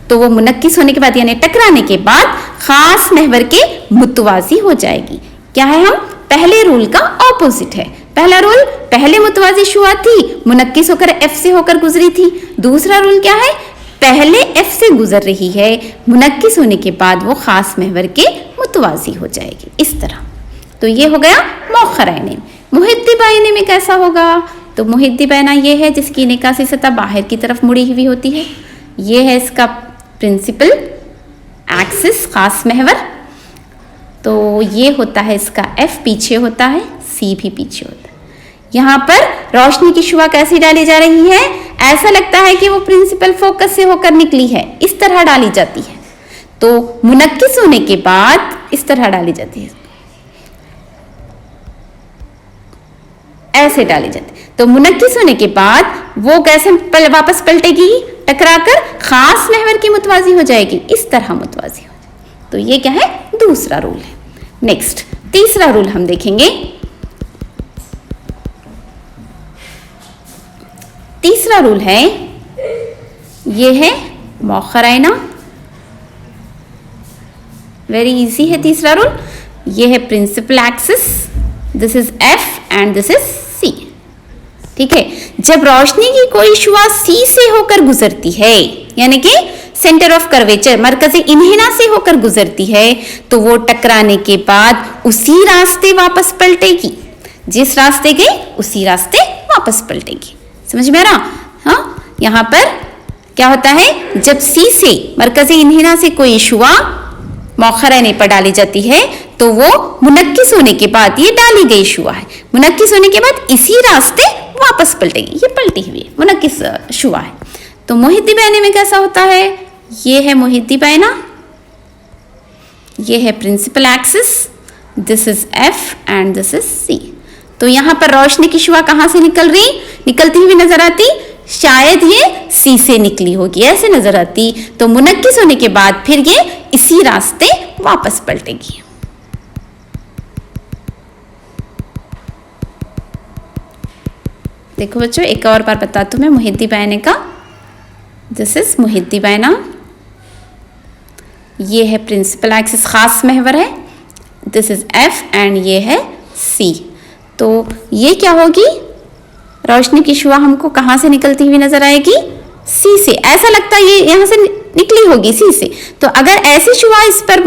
तो वो मुनक्किस होने के बाद यानी टकराने के बाद खास महवर के मुतवाजी हो जाएगी। क्या है, हम पहले रूल का ऑपोजिट है। पहला रूल पहले मुतवाजी शुआ थी, मुनक्किस होकर एफ से होकर गुजरी थी। दूसरा रूल क्या है, पहले एफ से गुजर रही है, मुनक्किस होने के बाद वो खास महवर के मुतवाजी हो जाएगी, इस तरह। तो ये हो गया मौखर आईने। मुहिद्दिब आईने में कैसा होगा, तो मुहिद्दिब आईना ये है जिसकी निकासी सतह बाहर की तरफ मुड़ी हुई होती है। ये है इसका प्रिंसिपल एक्सिस खास महवर। तो ये होता है इसका एफ पीछे होता है, सी भी पीछे होता है। यहाँ पर रोशनी की शुआ कैसी डाली जा रही है, ऐसा लगता है कि वो प्रिंसिपल फोकस से होकर निकली है, इस तरह डाली जाती है। तो मुनक्किस होने के बाद इस तरह डाली जाती है, ऐसे डाली जाती है। तो मुनक्किस होने के बाद वो कैसे वापस पलटेगी, टकराकर खास महवर की मुतवाजी हो जाएगी, इस तरह मुतवाजी हो जाएगी। तो ये क्या है, दूसरा रूल है। नेक्स्ट तीसरा रूल हम देखेंगे। तीसरा रूल है, ये है मौखर आईना। वेरी इजी है तीसरा रूल। ये है principal axis, this is F and this is C. ठीक है, जब रोशनी की कोई शुआ सी से होकर गुजरती है यानी कि सेंटर ऑफ कर्वेचर मरकज़े इन्हिना से होकर गुजरती है तो वो टकराने के बाद उसी रास्ते वापस पलटेगी, जिस रास्ते गई उसी रास्ते वापस पलटेगी। समझ में आ रहा? हाँ, यहाँ पर क्या होता है, जब सी से मरकज़े इन्हिना से कोई शुआ मौखर आईने पर डाली जाती है तो वो मुनक्किस होने के बाद, ये डाली गई शुआ है, मुनक्किस होने के बाद इसी रास्ते वापस पलटेगी। ये पलटी हुई है, मुनक्किस शुआ है। तो मुहिद्दिब आईने में कैसा होता है, ये है मुहिद्दिब आईना, ये है principal axis, this is F and this is C. तो यहाँ पर रोशनी की शुआ कहाँ से निकलती हुई नजर आती, शायद ये सी से निकली होगी, ऐसे नजर आती। तो मुनक्किस होने के बाद फिर ये इसी रास्ते वापस पलटेगी। देखो बच्चों, एक और बार बताती हूँ मैं मुहिद्दिब आईने का। दिस इज मुहिद्दिब आईना, ये है प्रिंसिपल एक्सिस खास महवर है, दिस इज एफ एंड ये है सी। तो ये क्या होगी, रोशनी की शुआ हमको कहाँ से निकलती हुई नजर आएगी, सी से। ऐसा लगता है ये यहाँ से निकली होगी सी से। तो अगर ऐसी शुआ इस पर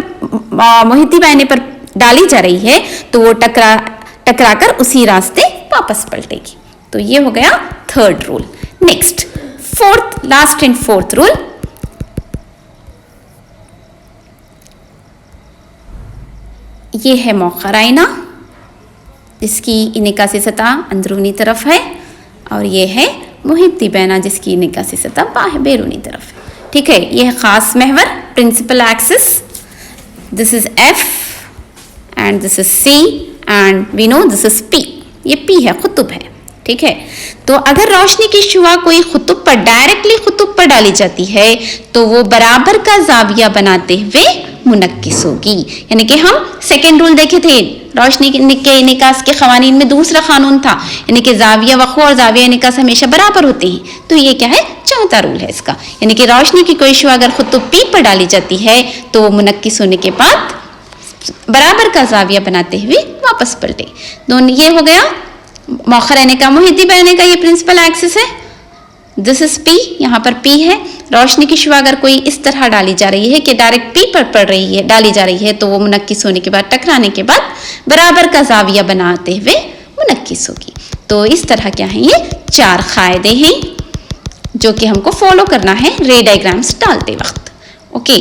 मुहिद्दिब आईने पर डाली जा रही है तो वो टकराकर उसी रास्ते वापस पलटेगी। तो ये हो गया third rule. Next fourth, last and fourth rule. ये है मौखर आईना, जिसकी निकासी सतह अंदरूनी तरफ है, और ये है मुहिद्दिब आईना जिसकी निकासी सतह बैरूनी तरफ है। ठीक है, ये है खास महवर principal axis, this is F and this is C and we know this is P. ये पी है, खुतुब है। ठीक है, तो अगर रोशनी की शुआ कोई खुतुब पर, डायरेक्टली खुतुब पर डाली जाती है तो वो बराबर का जाविया बनाते हुए मुनक्किस होगी। यानी कि हम सेकेंड रूल देखे थे, रोशनी के निकास के खवानीन में दूसरा कानून था, यानी कि जाविया वक़्फ़ और जाविया निकास हमेशा बराबर होते हैं। तो ये क्या है, चौथा रूल है इसका। यानी कि रोशनी की कोई शुआ अगर खुतुब पी पर डाली जाती है तो वो मुनक्किस होने के बाद बराबर का जाविया बनाते हुए वापस पलटे। दोनों, ये हो गया मौखर आईने का। मुहिद्दिब आईने का ये प्रिंसिपल एक्सिस है, दिस इज पी, यहाँ पर पी है, रोशनी की शुआ अगर कोई इस तरह डाली जा रही है कि डायरेक्ट पी पर पड़ रही है, डाली जा रही है, तो वो मुनक्किस होने के बाद, टकराने के बाद बराबर का जाविया बनाते हुए मुनक्किस होगी। तो इस तरह क्या है, ये 4 कायदे हैं जो कि हमको फॉलो करना है रे डायग्राम्स डालते वक्त। ओके,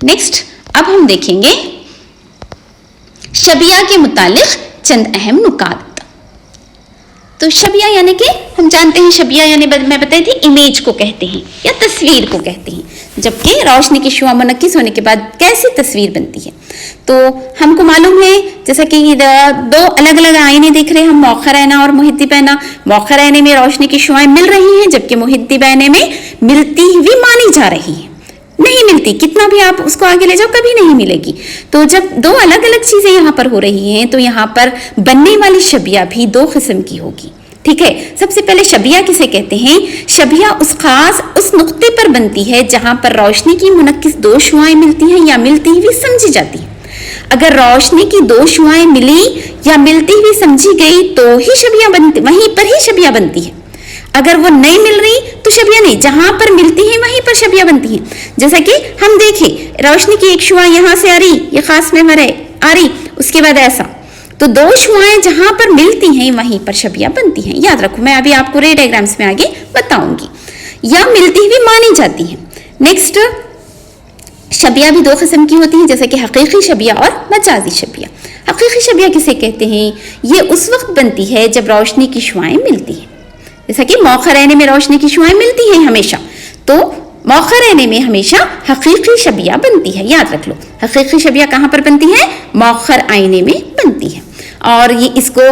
नेक्स्ट अब हम देखेंगे शबिया के मुतालिक चंद अहम नुकात। तो शबिया यानी कि हम जानते हैं, शबिया यानी मैं बताई थी इमेज को कहते हैं या तस्वीर को कहते हैं, जबकि रोशनी की शुआ मुनक्किस होने के बाद कैसी तस्वीर बनती है। तो हमको मालूम है, जैसा कि 2 अलग अलग आईने देख रहे हैं हम, मौखर आईना और मुहिद्दिब आईना। मौखर आईने में रोशनी की शुआएं मिल रही हैं, जबकि मुहिद्दिब आईने में मिलती हुई मानी जा रही है, नहीं मिलती, कितना भी आप उसको आगे ले जाओ कभी नहीं मिलेगी। तो जब 2 अलग अलग चीजें यहाँ पर हो रही हैं, तो यहाँ पर बनने वाली शबिया भी 2 किस्म की होगी। ठीक है, सबसे पहले शबिया किसे कहते हैं? शबिया उस नुक्ते पर बनती है जहां पर रोशनी की मुनक्किस 2 शुआएं मिलती हैं या मिलती हुई समझी जाती है। अगर रोशनी की 2 शुआएं मिली या मिलती हुई समझी गई तो ही शबिया बनती, वहीं पर ही शबिया बनती है। अगर वो नहीं मिल रही तो शबिया नहीं, जहां पर मिलती है वहीं पर शबिया बनती है। जैसा कि हम देखें, रोशनी की एक शुआ यहां से आ रही, ये खास में आ रही, उसके बाद ऐसा, तो 2 शुआएं जहां पर मिलती हैं वहीं पर शबिया बनती हैं। याद रखो, मैं अभी आपको रे डायग्राम्स में आगे बताऊंगी। या मिलती हुई मानी जाती हैं। नेक्स्ट, शबिया भी 2 किस्म की होती हैं, जैसे कि हकीकी शबिया और मजाजी शबिया। हकीकी शबिया किसे कहते हैं? ये उस वक्त बनती है जब रोशनी की शुआएं मिलती हैं। जैसा कि मौखर आईने में रोशनी की शुआएं मिलती हैं हमेशा, तो मौखर आईने में हमेशा हकीकी शबिया बनती है। याद रख लो, हकीकी शबिया कहाँ पर बनती है? मौखर आईने में बनती है। और ये इसको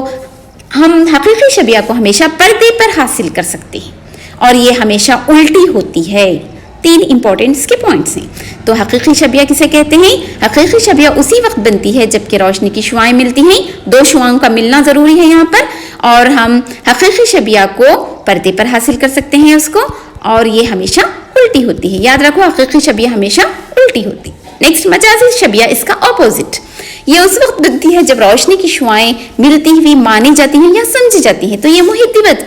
हम हकीकी शबिया को हमेशा पर्दे पर हासिल कर सकते हैं, और ये हमेशा उल्टी होती है। 3 इंपॉर्टेंट इसके पॉइंट्स हैं। तो हकीकी शबिया किसे कहते हैं? हकीकी शबिया उसी वक्त बनती है जबकि रोशनी की शुआएं मिलती हैं। 2 शुआओं का मिलना जरूरी है यहाँ पर, और हम हकीकी शबिया को पर्दे पर हासिल कर सकते हैं उसको, और ये हमेशा उल्टी होती है। याद रखो, हकीकी शबिया हमेशा उल्टी होती। नेक्स्ट, मजाजी शबिया, इसका ऑपोजिट। ये उस वक्त बनती है जब रोशनी की शुआएं मिलती हुई मानी जाती हैं या समझी जाती हैं। तो ये मुहिद्दिब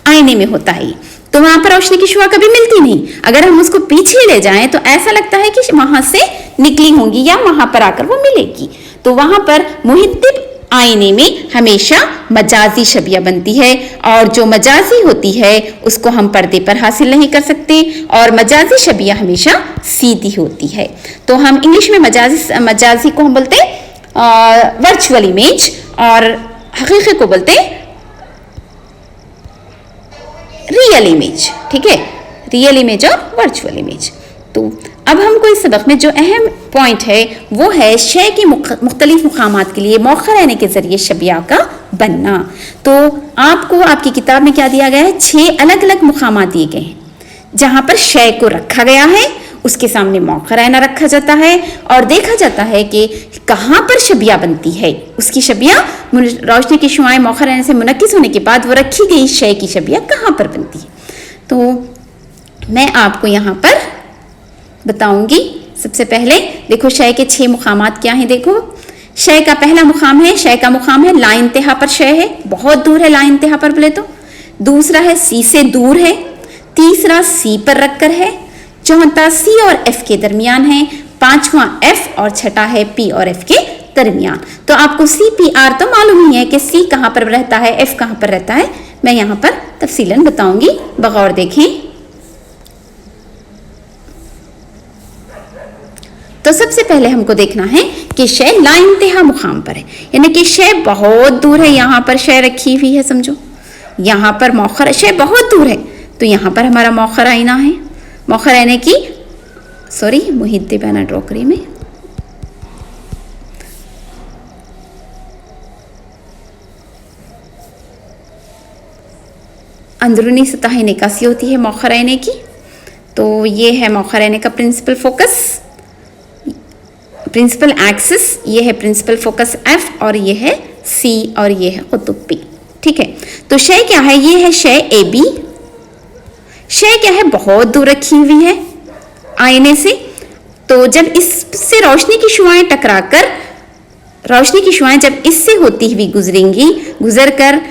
आईने में होता है, तो वहां पर रोशनी की शुआ कभी मिलती नहीं। अगर हम उसको पीछे ले जाएं तो ऐसा लगता है कि वहां से निकली होंगी या वहां पर आकर वो मिलेगी। तो वहां पर मुहिद्दिब आईने में हमेशा मजाजी शबिया बनती है, और जो मजाजी होती है उसको हम पर्दे पर हासिल नहीं कर सकते, और मजाजी शबिया हमेशा सीधी होती है। तो हम इंग्लिश में मजाजी को हम बोलते हैं वर्चुअल इमेज, और हकीकी को बोलते हैं रियल इमेज। ठीक है, रियल इमेज और वर्चुअल इमेज। तो अब हमको इस सबक में जो अहम पॉइंट है वो है शय के मुख्तलिफ मुकामात के लिए मौखर आईने के जरिए शबिया का बनना। तो आपको आपकी किताब में क्या दिया गया है? 6 अलग अलग मुकामात दिए गए हैं जहां पर शय को रखा गया है, उसके सामने मौखर आईना रखा जाता है, और देखा जाता है कि कहाँ पर शबिया बनती है। उसकी शबिया, रोशनी की शुआएं मौखर आईने से मुनक्किस होने के बाद वो रखी गई शय की शबिया कहाँ पर बनती है। तो मैं आपको यहाँ पर बताऊंगी। सबसे पहले देखो, शय के 6 मुकामात क्या हैं। देखो, शय का पहला मुकाम है, शय का मुकाम है ला इंतहा पर शय है, बहुत दूर है ला इंतहा पर बोले तो। दूसरा है सी से दूर है। तीसरा सी पर रखकर है। चौथा सी और एफ के दरमियान है। 5वां एफ, और छठा है पी और एफ के दरमियान। तो आपको सी पी आर तो मालूम ही है कि सी कहाँ पर रहता है, एफ कहाँ पर रहता है। मैं यहाँ पर तफसीलन बताऊंगी, बगौर देखें। तो सबसे पहले हमको देखना है कि शय ला इंतहा मुकाम पर है, यानी कि शय बहुत दूर है। यहाँ पर शय रखी हुई है, समझो, यहाँ पर मौखर, शय बहुत दूर है, तो यहाँ पर हमारा मौखर आईना है। मौखर आईने की मुहिद्दिब आईना ड्रॉ करी में, अंदरूनी सतह निकासी होती है मौखर आईने की। तो ये है मौखर आईने का प्रिंसिपल फोकस, प्रिंसिपल एक्सिस, ये है प्रिंसिपल फोकस एफ, और ये है सी, और ये है कुतुब पी। ठीक है, तो शय क्या है? ये है शय ए बी। शय क्या है? बहुत दूर रखी हुई है आईने से। तो जब इससे रोशनी की शुआएं टकराकर, रोशनी की शुआएं जब इससे होती हुई गुजरेंगी, गुजरकर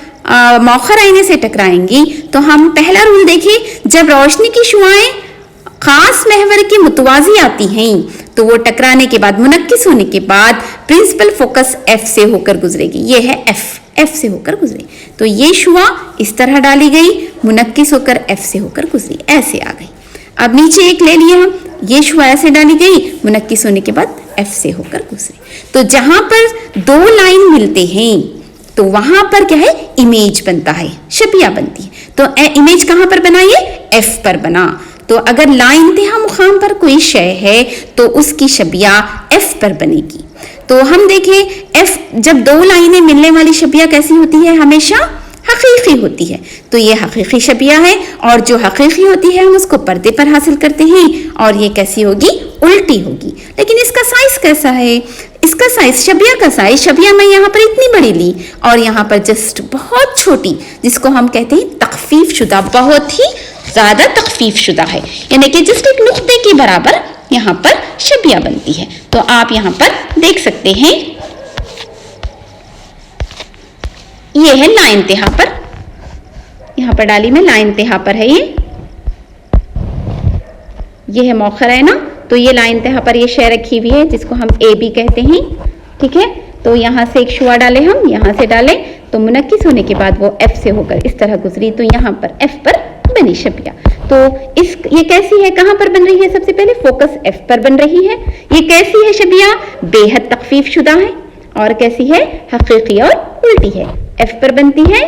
मौखर आईने से टकराएंगी, तो हम पहला रूल देखें, जब रोशनी की शुआएं खास महवर की मुतवाजी आती हैं तो वो टकराने के बाद, मुनक्किस होने के बाद प्रिंसिपल फोकस एफ से होकर गुजरेगी। ये है एफ से होकर गुजरी। तो ये शुआ इस तरह डाली गई, मुनक्किस होकर एफ से होकर गुजरी, ऐसे आ गई। अब नीचे एक ले लिया हम, ये शुआ ऐसे डाली गई, मुनक्किस होने के बाद एफ से होकर गुजरी। तो जहां पर दो लाइन मिलते हैं तो वहां पर क्या है, इमेज बनता है, शबिया बनती है। तो इमेज कहां पर बना, ये एफ पर बना। तो अगर लाइंतिहा मुकाम पर कोई शय है तो उसकी शबिया एफ पर बनेगी। तो हम देखें एफ, जब दो लाइनें मिलने वाली शबिया कैसी होती है, हमेशा हकीकी होती है। तो ये हकीकी शबिया है, और जो हकीकी होती है हम उसको पर्दे पर हासिल करते हैं, और ये कैसी होगी, उल्टी होगी। लेकिन इसका साइज कैसा है, इसका साइज, शबिया का साइज, शबिया मैं यहाँ पर इतनी बड़ी ली और यहाँ पर जस्ट बहुत छोटी, जिसको हम कहते हैं तखफीफ शुदा, बहुत ही ज्यादा तखफीफ शुदा है, यानी कि जस्ट एक नुक्ते के बराबर यहाँ पर शबिया बनती है। तो आप यहाँ पर देख सकते हैं, ये है लाइंतिहा पर, यहाँ पर डाली में लाइंतिहा पर है ये है मौखरैना। तो ये लाइंतिहा पर ये शय रखी हुई है जिसको हम ए बी कहते हैं, ठीक है। तो यहाँ से एक शुआ डाले हम, यहाँ से डाले तो मुनक्किस होने के बाद वो एफ से होकर इस तरह गुजरी, तो यहाँ पर एफ पर बनी शबिया। तो ये कैसी है, कहां पर बन रही है, सबसे पहले फोकस एफ पर बन रही है। ये कैसी है शबिया, बेहद तखफीफ शुदा है, और कैसी है, हकीकी और उल्टी है। एफ पर बनती है,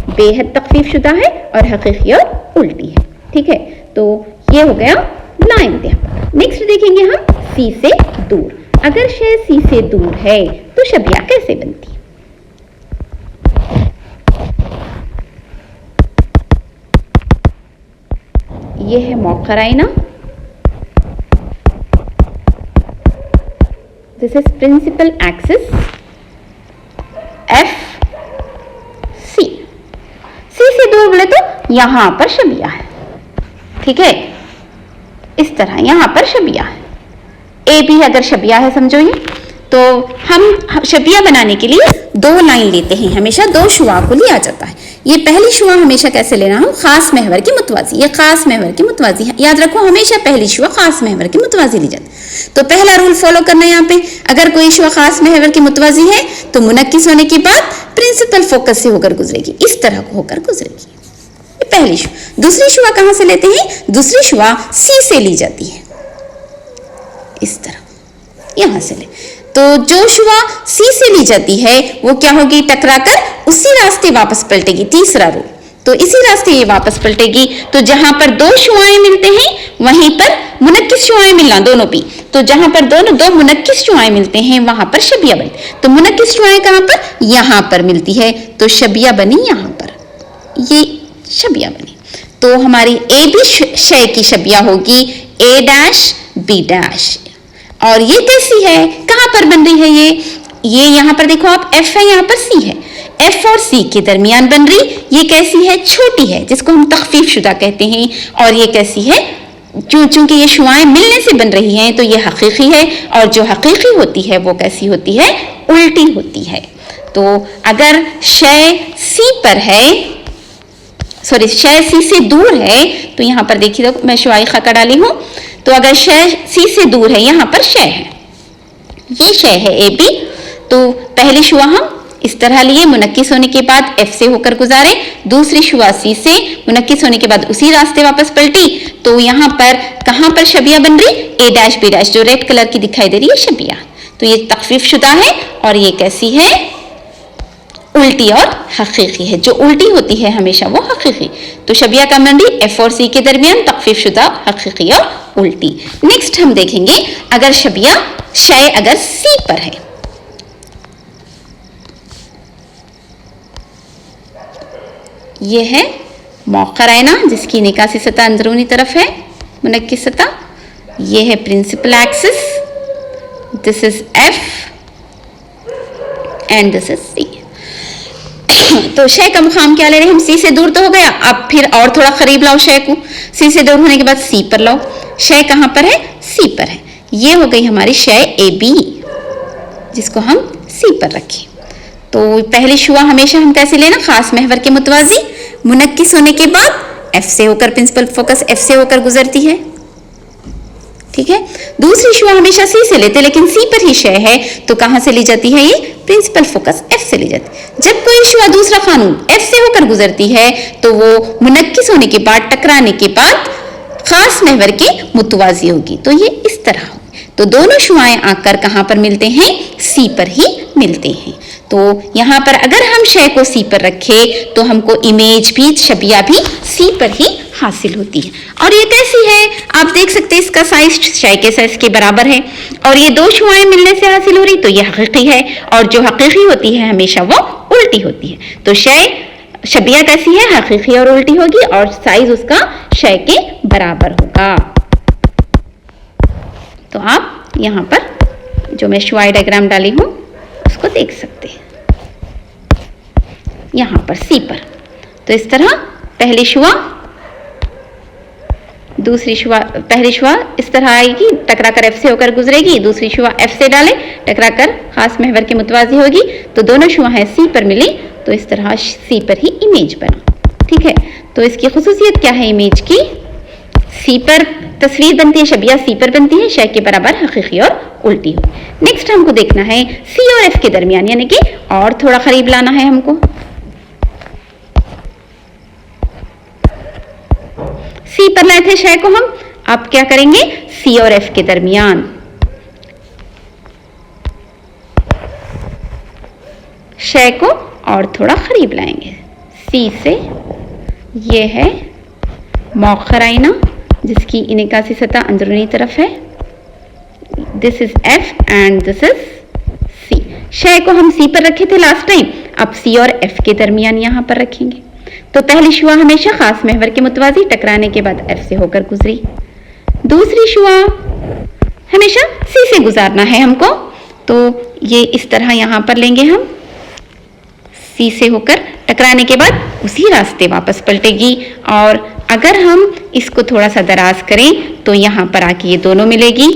बेहद तखफीफ शुदा है, और हकीकी और उल्टी है, ठीक है। तो ये हो गया लाइंतिहा। नेक्स्ट देखेंगे हम सी से दूर। अगर शय सी से दूर है तो शबिया कैसे बनती है। ये है मौखराइना, this is principal axis F C. C से दूर बोले तो यहां पर शबिया है, ठीक है, इस तरह यहां पर शबिया है। ए भी अगर शबिया है समझो ये, तो हम शबिया बनाने के लिए दो लाइन लेते हैं, हमेशा दो शुआ को लिया जाता है। ये पहली शुआ हमेशा कैसे लेना, हम खास महवर की मुतवाजी, ये खास महवर की मुतवाजी है, याद रखो हमेशा पहली शुआ खास महवर की मुतवाजी ली जाती है। तो पहला रूल फॉलो करना है यहाँ पे, अगर कोई शुआ खास महवर की मुतवाजी है तो मुनक्किस होने के बाद प्रिंसिपल फोकस से होकर गुजरेगी, इस तरह होकर गुजरेगी। ये पहली शुआ। दूसरी शुआ कहां से लेते हैं, दूसरी शुआ सी से ली जाती है, इस तरह यहां से ले। तो जो शुआ सी से ली जाती है वो क्या होगी, टकराकर उसी रास्ते वापस पलटेगी, तीसरा रूल। तो इसी रास्ते ये वापस पलटेगी। तो जहां पर दो शुआएं मिलते हैं वहीं पर मुनक्किस शुआएं मिलना, दोनों भी। तो जहां पर दो मुनक्किस शुआएं मिलते हैं वहां पर शबिया बनी। तो मुनक्किस शुआएं कहां पर, यहां पर मिलती है, तो शबिया बनी यहां पर, ये शबिया बनी। तो हमारी ए बी शय की शबिया होगी ए डैश बी डैश। और ये कैसी है, कहां पर बन रही है, ये यहां पर देखो आप, एफ है, यहां पर सी है, एफ और सी के दरमियान बन रही। ये कैसी है, छोटी है, जिसको हम तखफीफ शुदा कहते हैं। और ये कैसी है, चूंकि ये शुआएं मिलने से बन रही हैं तो ये हकीकी है, और जो हकीकी होती है वो कैसी होती है, उल्टी होती है। तो अगर शय सी पर है, सॉरी शय सी से दूर है, तो यहां पर देखिए, तो मैं शुआई खा डाली हूं। तो अगर शय सी से दूर है, यहां पर शय है, ये शय है ए बी। तो पहली शुआ हम इस तरह लिए, मुनक्किस होने के बाद एफ से होकर गुजारे। दूसरी शुआ सी से, मुनक्किस होने के बाद उसी रास्ते वापस पलटी। तो यहां पर कहां पर शबिया बन रही, ए डैश बी डैश, जो रेड कलर की दिखाई दे रही है शबिया। तो ये तखफीफ शुदा है, और ये कैसी है, उल्टी और हकीकी है। जो उल्टी होती है हमेशा वो हकीकी। तो शबिया का बन रही एफ और सी के दरमियान, तखफीफ शुदा, हकीकी और उल्टी। नेक्स्ट हम देखेंगे अगर शबिया शय अगर सी पर है। ये है मौखराइना, जिसकी निकासी सतह अंदरूनी तरफ है, मुनक्किस सतह। ये है principal axis, this is F and this is C. तो शय का मुकाम क्या ले रहे हैं हम, सी से दूर तो हो गया, अब फिर और थोड़ा करीब लाओ शय को। सी से दूर होने के बाद सी पर लाओ, शय कहां पर है, सी पर है। ये हो गई हमारी शय ए बी, जिसको हम सी पर रखें। तो पहली शुआ हमेशा हम कैसे लेना, खास महवर के मुतवाजी, मुनक्किस होने के बाद एफ से होकर, प्रिंसिपल फोकस एफ से होकर गुजरती है, ठीक है। दूसरी शुआ हमेशा सी से लेते, लेकिन सी पर ही शय है तो कहां से ली जाती है? ये प्रिंसिपल फोकस एफ से ली जाती है। जब कोई शुआ दूसरा कानून एफ से होकर गुजरती है तो वो मुनक्किस होने के बाद, टकराने के बाद खास महवर के मुतवाजी होगी। तो ये इस तरह होगी। तो दोनों शुआएं आकर कहां पर मिलते हैं? सी पर ही मिलते हैं। तो यहां पर अगर हम शय को सी पर रखें तो हमको इमेज भी, छबिया भी सी पर ही हासिल होती है। और ये कैसी है? आप देख सकते हैं इसका साइज शय के साइज के बराबर है और ये दो शुआएं मिलने से हासिल हो रही, तो ये हकीकी है। और जो हकीकी होती है हमेशा वो उल्टी होती है। तो शय, छबिया कैसी है? हकीकी और उल्टी होगी और साइज उसका शय के बराबर होगा। तो आप यहां पर जो मैं शुआ डायग्राम डाली हूं उसको देख सकते हैं। यहां पर सी पर तो इस तरह पहली शुआ, दूसरी शुआ, पहली शुआ इस तरह आएगी, टकराकर एफ से होकर गुजरेगी। दूसरी शुआ एफ से डाले, टकराकर खास महवर के मुतवाजी होगी। तो दोनों शुआ है सी पर मिली, तो इस तरह सी पर ही इमेज बना। ठीक है, तो इसकी खुसूसियत क्या है इमेज की? सी पर तस्वीर बनती है, छबिया सी पर बनती है, शय के बराबर हकीकी और उल्टी हो। नेक्स्ट हमको देखना है सी और एफ के दरमियान, यानी कि और थोड़ा करीब लाना है हमको। सी पर लाए थे शय को हम, अब क्या करेंगे? सी और एफ के दरमियान शय को और थोड़ा करीब लाएंगे। सी से ये है मौखर आईना जिसकी इनेकासी सतह अंदरूनी तरफ है। This is F and this is C. शय को हम सी पर रखे थे लास्ट टाइम, अब सी और एफ के दरमियान यहां पर रखेंगे। तो पहली शुआ हमेशा खास महवर के मुतवाजी, टकराने के बाद एफ से होकर गुजरी। दूसरी शुआ हमेशा सी से गुजारना है हमको, तो ये इस तरह यहां पर लेंगे हम। सी से होकर टकराने के बाद उसी रास्ते वापस पलटेगी और अगर हम इसको थोड़ा सा दराज करें तो यहां पर आके ये दोनों मिलेगी।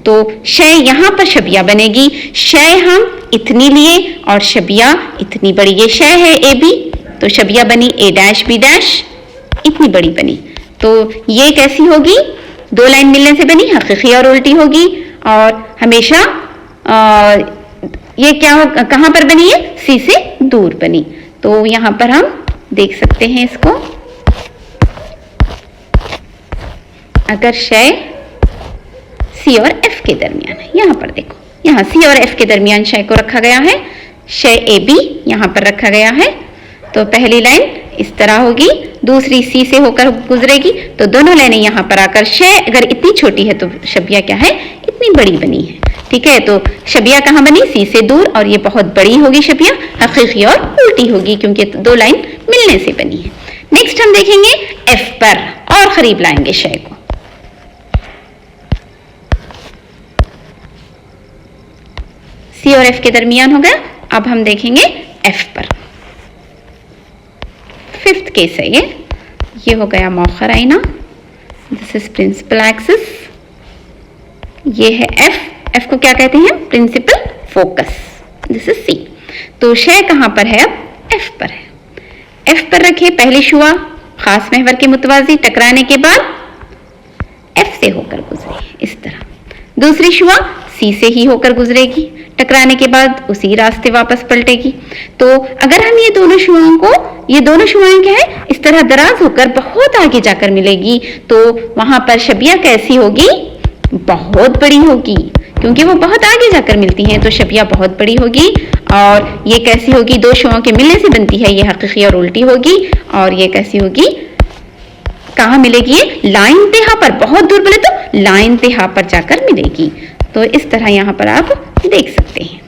तो शय यहां पर छबिया बनेगी। शय हम इतनी लिए और छबिया इतनी बड़ी, ये शय है ए बी, तो छबिया बनी ए डैश बी डैश, इतनी बड़ी बनी। तो ये कैसी होगी? दो लाइन मिलने से बनी, हकीकी और उल्टी होगी। और हमेशा ये क्या, कहां पर बनी है? सी से दूर बनी। तो यहां पर हम देख सकते हैं इसको, अगर शय सी और एफ के दरमियान है, यहां पर देखो, यहां सी और एफ के दरमियान शय को रखा गया है, शय ए बी यहां पर रखा गया है। तो पहली लाइन इस तरह होगी, दूसरी सी से होकर गुजरेगी, तो दोनों लाइनें यहां पर आकर, शय अगर इतनी छोटी है तो छबिया क्या है? इतनी बड़ी बनी है। ठीक है, तो छबिया कहां बनी? सी से दूर, और ये बहुत बड़ी होगी छबिया, हकीकी और उल्टी होगी क्योंकि दो लाइन मिलने से बनी है। नेक्स्ट हम देखेंगे एफ पर, और करीब लाएंगे शय को। सी और एफ के दरमियान हो गया। अब हम देखेंगे एफ पर। फिफ्थ केस है ये हो गया मौखर आईना, दिस इज प्रिंसिपल एक्सिस, ये है एफ। एफ को क्या कहते हैं? Principal focus, this is C. तो शय कहां पर है? अब एफ पर है। एफ पर रखे पहली शुआ खास महवर के मुतवाजी, टकराने के बाद एफ से होकर गुजरी इस तरह। दूसरी शुआ सी से ही होकर गुजरेगी, टकराने के बाद उसी रास्ते वापस पलटेगी। तो अगर हम ये दोनों शुआओं को, ये दोनों शुआएं क्या है? इस तरह दराज होकर बहुत आगे जाकर मिलेगी, तो वहां पर छबिया कैसी होगी? बहुत बड़ी होगी, क्योंकि वो बहुत आगे जाकर मिलती हैं, तो छबिया बहुत बड़ी होगी। और ये कैसी होगी? दो शुआओं के मिलने से बनती है, ये हकीकी और उल्टी होगी। और ये कैसी होगी? कहां मिलेगी? ये लाइन तिहा पर, बहुत दूर बोले तो लाइन तिहा पर जाकर मिलेगी। तो इस तरह यहां पर आप देख सकते हैं।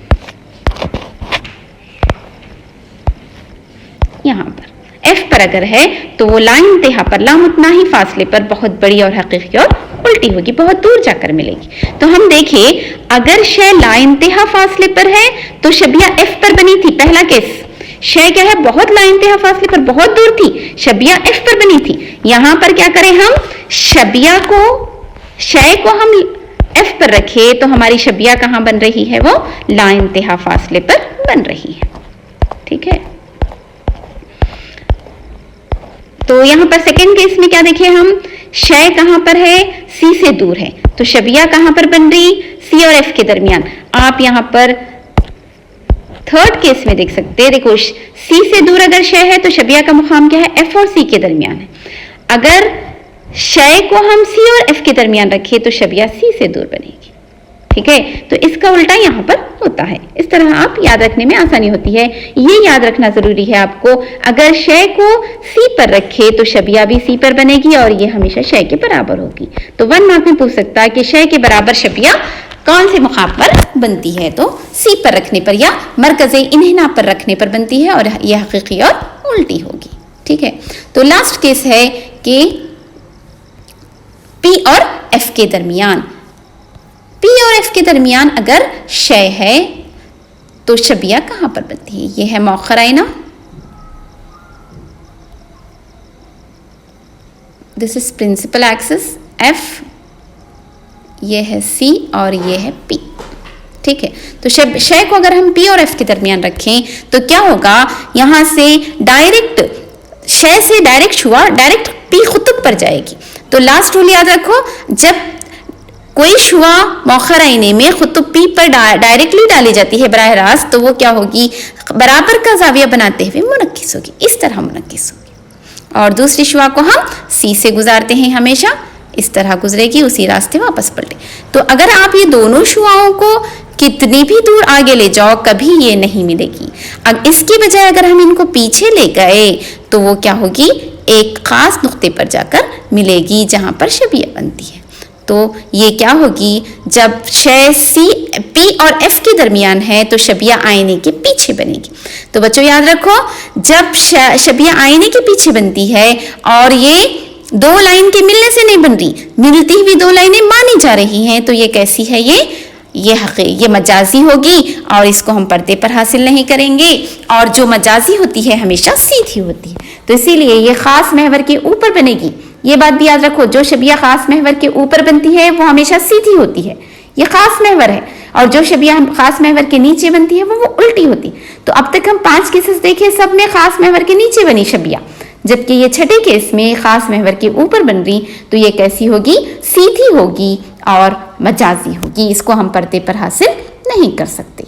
यहां पर एफ पर अगर है तो वो लाइन तिहा पर लामुतना ही फासले पर बहुत बड़ी और हकीकी और उल्टी होगी, बहुत दूर जाकर मिलेगी। तो हम देखें, अगर शय लाइन तिहा फासले पर है तो छबिया एफ पर बनी थी, पहला केस। शय क्या है? बहुत लाइन तिहा फासले पर, बहुत दूर थी, छबिया एफ पर बनी थी। यहां पर क्या करें हम? छबिया को, शय को हम एफ पर रखे तो हमारी छबिया कहां बन रही है? वो लाइन तिहा फासले पर बन रही है। ठीक है, तो यहां पर सेकेंड केस में क्या देखे हम? शय कहाँ पर है, सी से दूर है, तो शबिया कहाँ पर बन रही, सी और एफ के दरमियान। आप यहाँ पर थर्ड केस में देख सकते हैं, देखो सी से दूर अगर शय है तो शबिया का मुकाम क्या है, एफ और सी के दरमियान है। अगर शय को हम सी और एफ के दरमियान रखें तो शबिया सी से दूर बनेगी। ठीक है, तो इसका उल्टा यहाँ पर होता है। इस तरह आप याद रखने में आसानी होती है। ये याद रखना जरूरी है आपको, अगर शय को सी पर रखे तो शबिया भी सी पर बनेगी और ये हमेशा शय के बराबर होगी। तो 1 मार्क में पूछ सकता है कि शय के बराबर शबिया कौन से मुकाम पर बनती है, तो सी पर रखने पर या मरकज़े इन्हिना पर रखने पर बनती है और यह हकीकी और उल्टी होगी। ठीक है, तो लास्ट केस है कि पी और एफ के दरमियान, पी और एफ के दरमियान अगर शय है तो शबिया कहां पर बनती है, यह है मौखर आइना, this is principal axis F, ये है सी और ये है पी। ठीक है, तो शय को अगर हम पी और एफ के दरमियान रखें तो क्या होगा, यहां से डायरेक्ट शय से डायरेक्ट शुआ डायरेक्ट पी खुतब पर जाएगी। तो लास्ट रूल याद रखो, जब कोई शुआ मौखर आईने में खुतब पी पर डायरेक्टली डाली जाती है बराह रास्त, तो वो क्या होगी, बराबर का जाविया बनाते हुए मुनक्किस होगी, इस तरह मुनक्किस होगी। और दूसरी शुआ को हम सी से गुजारते हैं, हमेशा इस तरह गुजरेगी, उसी रास्ते वापस पलटे। तो अगर आप ये दोनों शुआओं को कितनी भी दूर आगे ले जाओ, कभी ये नहीं मिलेगी। अब इसकी बजाय अगर हम इनको पीछे ले गए तो वो क्या होगी, एक खास नुक्ते पर जाकर मिलेगी जहां पर शबिया बनती है। तो ये क्या होगी, जब शय सी पी और एफ के दरमियान है तो शबिया आईने के पीछे बनेगी। तो बच्चों याद रखो, जब शबिया आईने के पीछे बनती है और ये दो लाइन के मिलने से नहीं बन रही, मिलती हुई दो लाइनें मानी जा रही हैं, तो ये कैसी है, ये मजाजी होगी और इसको हम पर्दे पर हासिल नहीं करेंगे। और जो मजाजी होती है हमेशा सीधी होती है, तो इसीलिए ये खास महवर के ऊपर बनेगी। ये बात भी याद रखो, जो शबिया खास महवर के ऊपर बनती है वो हमेशा सीधी होती है, ये खास महवर है, और जो शबिया खास महवर के नीचे बनती है वो उल्टी होती। तो अब तक हम 5 केसेस देखे, सब में खास महवर के नीचे बनी शबिया, जबकि ये छठे केस में खास महवर के ऊपर बन रही, तो ये कैसी होगी, सीधी होगी और मजाजी होगी, इसको हम पर्दे पर हासिल नहीं कर सकते।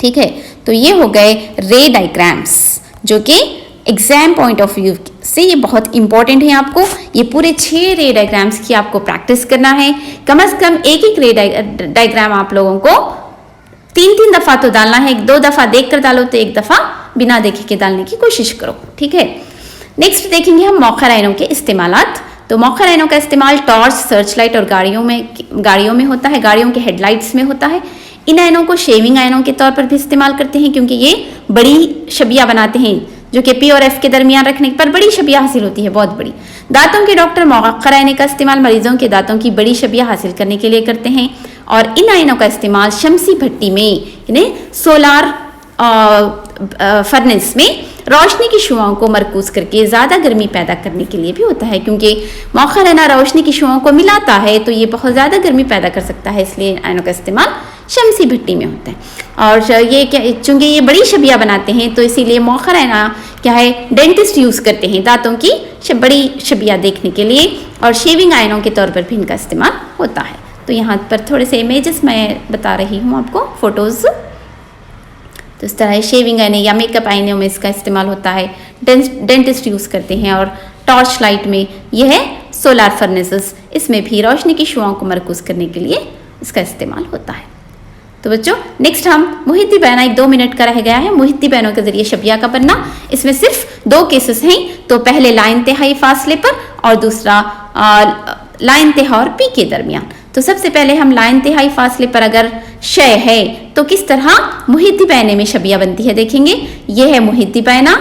ठीक है, तो ये हो गए रे डायग्राम्स, जो कि एग्जाम पॉइंट ऑफ व्यू से ये बहुत इंपॉर्टेंट है। आपको ये पूरे 6 रे डायग्राम्स की आपको प्रैक्टिस करना है, कम से कम एक रे डायग्राम आप लोगों को 3-3 दफा तो डालना है, 2 दफा देख कर डालो तो 1 दफा बिना देखे के डालने की कोशिश करो। ठीक है, नेक्स्ट देखेंगे हम मौखर आइनों के इस्तेमालात। तो मौखर आइनों का इस्तेमाल टॉर्च, सर्च लाइट और गाड़ियों में होता है, गाड़ियों के हेडलाइट्स में होता है। इन आइनों को शेविंग आइनों के तौर पर भी इस्तेमाल करते हैं, क्योंकि ये बड़ी शबिया बनाते हैं, जो कि पी और एफ के दरमियान रखने पर बड़ी शबिया हासिल होती है, बहुत बड़ी। दांतों के डॉक्टर मौखर आइने का इस्तेमाल मरीजों के दांतों की बड़ी शबिया हासिल करने के लिए करते हैं। और इन आइनों का इस्तेमाल शमसी भट्टी में, यानी सोलार फर्नेस में रोशनी की शुआओं को मरकूज करके ज़्यादा गर्मी पैदा करने के लिए भी होता है, क्योंकि मौखर आइना रोशनी की शुआओं को मिलाता है तो ये बहुत ज़्यादा गर्मी पैदा कर सकता है, इसलिए आइनों का इस्तेमाल शमसी भट्टी में होता है। और ये क्या, चूँकि ये बड़ी शबिया बनाते हैं तो इसीलिए मौखर आइना क्या है, डेंटिस्ट यूज़ करते हैं दांतों की बड़ी शबिया देखने के लिए, और शेविंग आइनों के तौर पर भी इनका इस्तेमाल होता है। तो यहाँ पर थोड़े से इमेजेस मैं बता रही हूँ आपको, फोटोज़। तो इस तरह शेविंग आईने या मेकअप आईने में इसका इस्तेमाल होता है, डेंटिस्ट यूज़ करते हैं। और टॉर्च लाइट में यह है सोलार फर्नेसेस, इसमें भी रोशनी की शुआओं को मरकूज करने के लिए इसका इस्तेमाल होता है। तो बच्चों नेक्स्ट हम मुहिती बयाना, 2 मिनट का रह गया है, मुहिती बयानों के जरिए शबिया का बनना। इसमें सिर्फ 2 केसेस हैं, तो पहले लाइन तिहाई फासले पर और दूसरा लाइन तिहा और पी के दरमियान। तो सबसे पहले हम लाइन तिहाई फासले पर अगर शय है तो किस तरह मुहिती बयाने में शबिया बनती है देखेंगे। यह है मुहिती बयाना,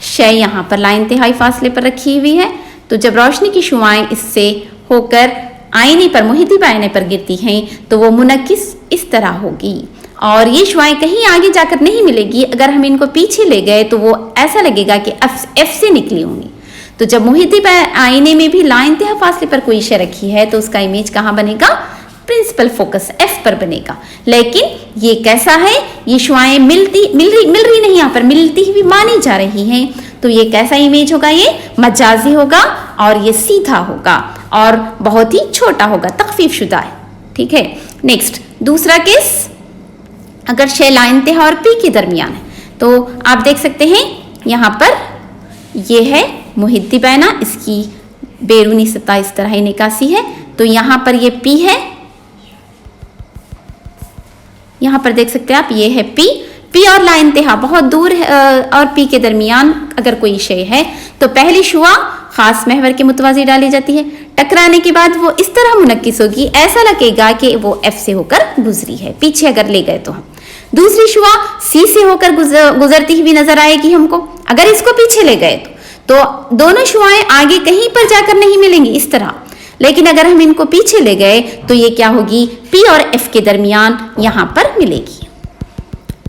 शय यहाँ पर लाइन तिहाई फासले पर रखी हुई है। तो जब रोशनी की शुआएं इससे होकर आईने पर, मुहिती बयाने पर गिरती हैं तो वो मुनक्किस इस तरह होगी, और ये शुआएं कहीं आगे जाकर नहीं मिलेगी। अगर हम इनको पीछे ले गए तो वो ऐसा लगेगा कि एफ से निकली होंगी। तो जब मुहिती आईने में भी लाइन तिहा फासले पर कोई शय रखी है तो उसका इमेज कहाँ बनेगा, प्रिंसिपल फोकस एफ पर बनेगा। लेकिन ये कैसा है, ये शुआएं मिल रही नहीं, यहाँ पर मिलती हुई मानी जा रही हैं। तो ये कैसा इमेज होगा, ये मजाजी होगा और ये सीधा होगा और बहुत ही छोटा होगा, तखफीफ शुदा है। ठीक है, नेक्स्ट दूसरा केस, अगर शे लाइनतेहा और पी के दरमियान है तो आप देख सकते हैं यहाँ पर ये है मुहिद्दी बैना, इसकी बैरूनी सतह इस तरह ही निकासी है, तो यहाँ पर ये पी है, यहाँ पर देख सकते हैं आप, ये है पी और लाइनतेहा बहुत दूर है और पी के दरमियान अगर कोई शे है तो पहली शुआ खास महवर के मुतवाजी डाली जाती है, टकराने के बाद वो इस तरह मुनक्किस होगी, ऐसा लगेगा कि वो एफ से होकर गुजरी है, पीछे अगर ले गए तो हम। दूसरी शुआ सी से होकर गुजरती हुई नजर आएगी हमको, अगर इसको पीछे ले गए तो दोनों शुआएं आगे कहीं पर जाकर नहीं मिलेंगी इस तरह, लेकिन अगर हम इनको पीछे ले गए तो ये क्या होगी, पी और एफ के दरमियान यहाँ पर मिलेगी।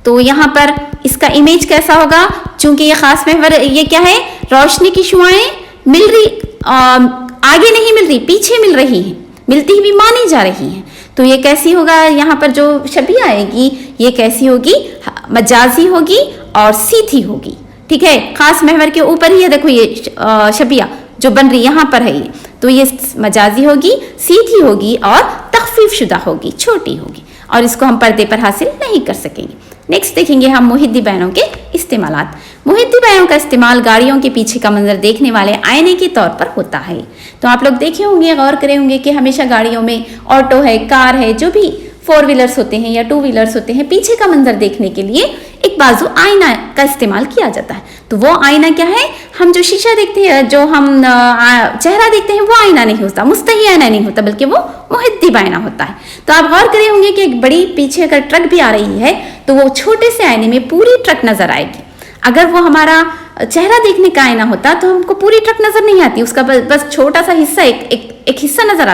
तो यहाँ पर इसका इमेज कैसा होगा, चूंकि ये खास महवर, ये क्या है, रोशनी की शुआएं मिल रही, आगे नहीं मिल रही, पीछे मिल रही हैं, मिलती हुई मानी जा रही हैं, तो ये कैसी होगा, यहाँ पर जो शबिया आएगी ये कैसी होगी, मजाजी होगी और सीधी होगी। ठीक है, खास महवर के ऊपर ही है, देखो ये शबिया जो बन रही यहाँ पर है ये, तो ये मजाजी होगी, सीधी होगी और तखफीफ शुदा होगी, छोटी होगी, और इसको हम पर्दे पर हासिल नहीं कर सकेंगे। नेक्स्ट देखेंगे हम मुहिद्दी बैनों के इस्तेमालात। मुहिद्दी बैनों का इस्तेमाल गाड़ियों के पीछे का मंजर देखने वाले आईने के तौर पर होता है। तो आप लोग देखे होंगे, गौर करे होंगे कि हमेशा गाड़ियों में ऑटो है, कार है, जो भी 4 व्हीलर्स होते हैं या 2 व्हीलर्स होते हैं, पीछे का मंजर देखने के लिए एक बाजू आईना का इस्तेमाल किया जाता है। तो वो आईना क्या है, हम जो शीशा देखते हैं, जो हम चेहरा देखते हैं, वो आईना नहीं होता, मुस्तही आईना नहीं होता, बल्कि वो मुहिद्दी आईना होता है। तो आप गौर करे होंगे कि एक बड़ी पीछे अगर ट्रक भी आ रही है तो वो छोटे से आईने में पूरी ट्रक नजर आएगी। अगर वो हमारा चेहरा देखने का आईना होता तो हमको पूरी ट्रक नजर नहीं आती, उसका बस छोटा सा हिस्सा, एक हिस्सा नजर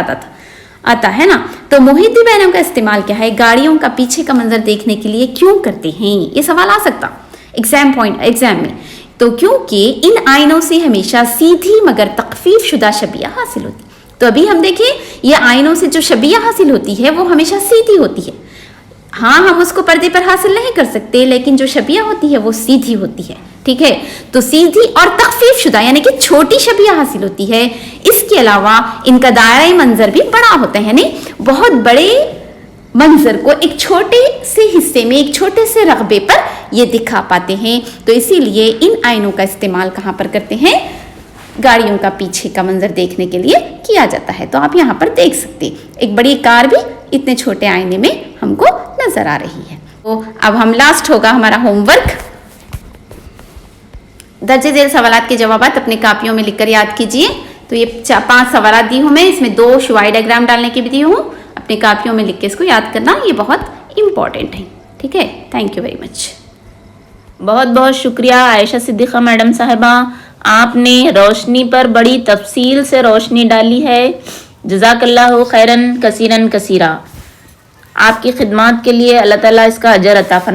आता है ना। तो मुहिद्दी बैनों का इस्तेमाल क्या है, गाड़ियों का पीछे का मंजर देखने के लिए क्यों करते हैं, ये सवाल आ सकता एग्जाम में। तो क्योंकि इन आईनों से हमेशा सीधी मगर तखफीफ शुदा शबिया हासिल होती। तो अभी हम देखें, ये आईनों से जो शबिया हासिल होती है वो हमेशा सीधी होती है। हाँ, हम उसको पर्दे पर हासिल नहीं कर सकते, लेकिन जो शबिया होती है वो सीधी होती है। ठीक है, तो सीधी और तखफीफ शुदा यानी कि छोटी शबिया हासिल होती है। इसके अलावा इनका दायरा मंजर भी बड़ा होता है, यानी बहुत बड़े मंजर को एक छोटे से हिस्से में, एक छोटे से रकबे पर ये दिखा पाते हैं। तो इसीलिए इन आईनों का इस्तेमाल कहाँ पर करते हैं, गाड़ियों का पीछे का मंजर देखने के लिए किया जाता है। तो आप यहाँ पर देख सकते हैं, एक बड़ी कार भी इतने छोटे आईने में हमको नजर आ रही है। तो अब हम लास्ट होगा हमारा होमवर्क, दर्जे झेल सवालात के जवाबात अपने कापियों में लिखकर याद कीजिए। तो ये 5 सवालात दी हूँ मैं, इसमें 2 शुआई डायग्राम डालने की भी दी हूँ, अपने कापियों में लिख के इसको याद करना, ये बहुत इंपॉर्टेंट है। ठीक है, थैंक यू वेरी मच। बहुत बहुत शुक्रिया आयशा सिद्दीक़ा मैडम साहिबा, आपने रोशनी पर बड़ी तफसील से रोशनी डाली है। जज़ाकल्लाहु खैरन कसीरन कसीरा। आपकी खिदमत के लिए अल्लाह ताला इसका अजर अता फरमाए।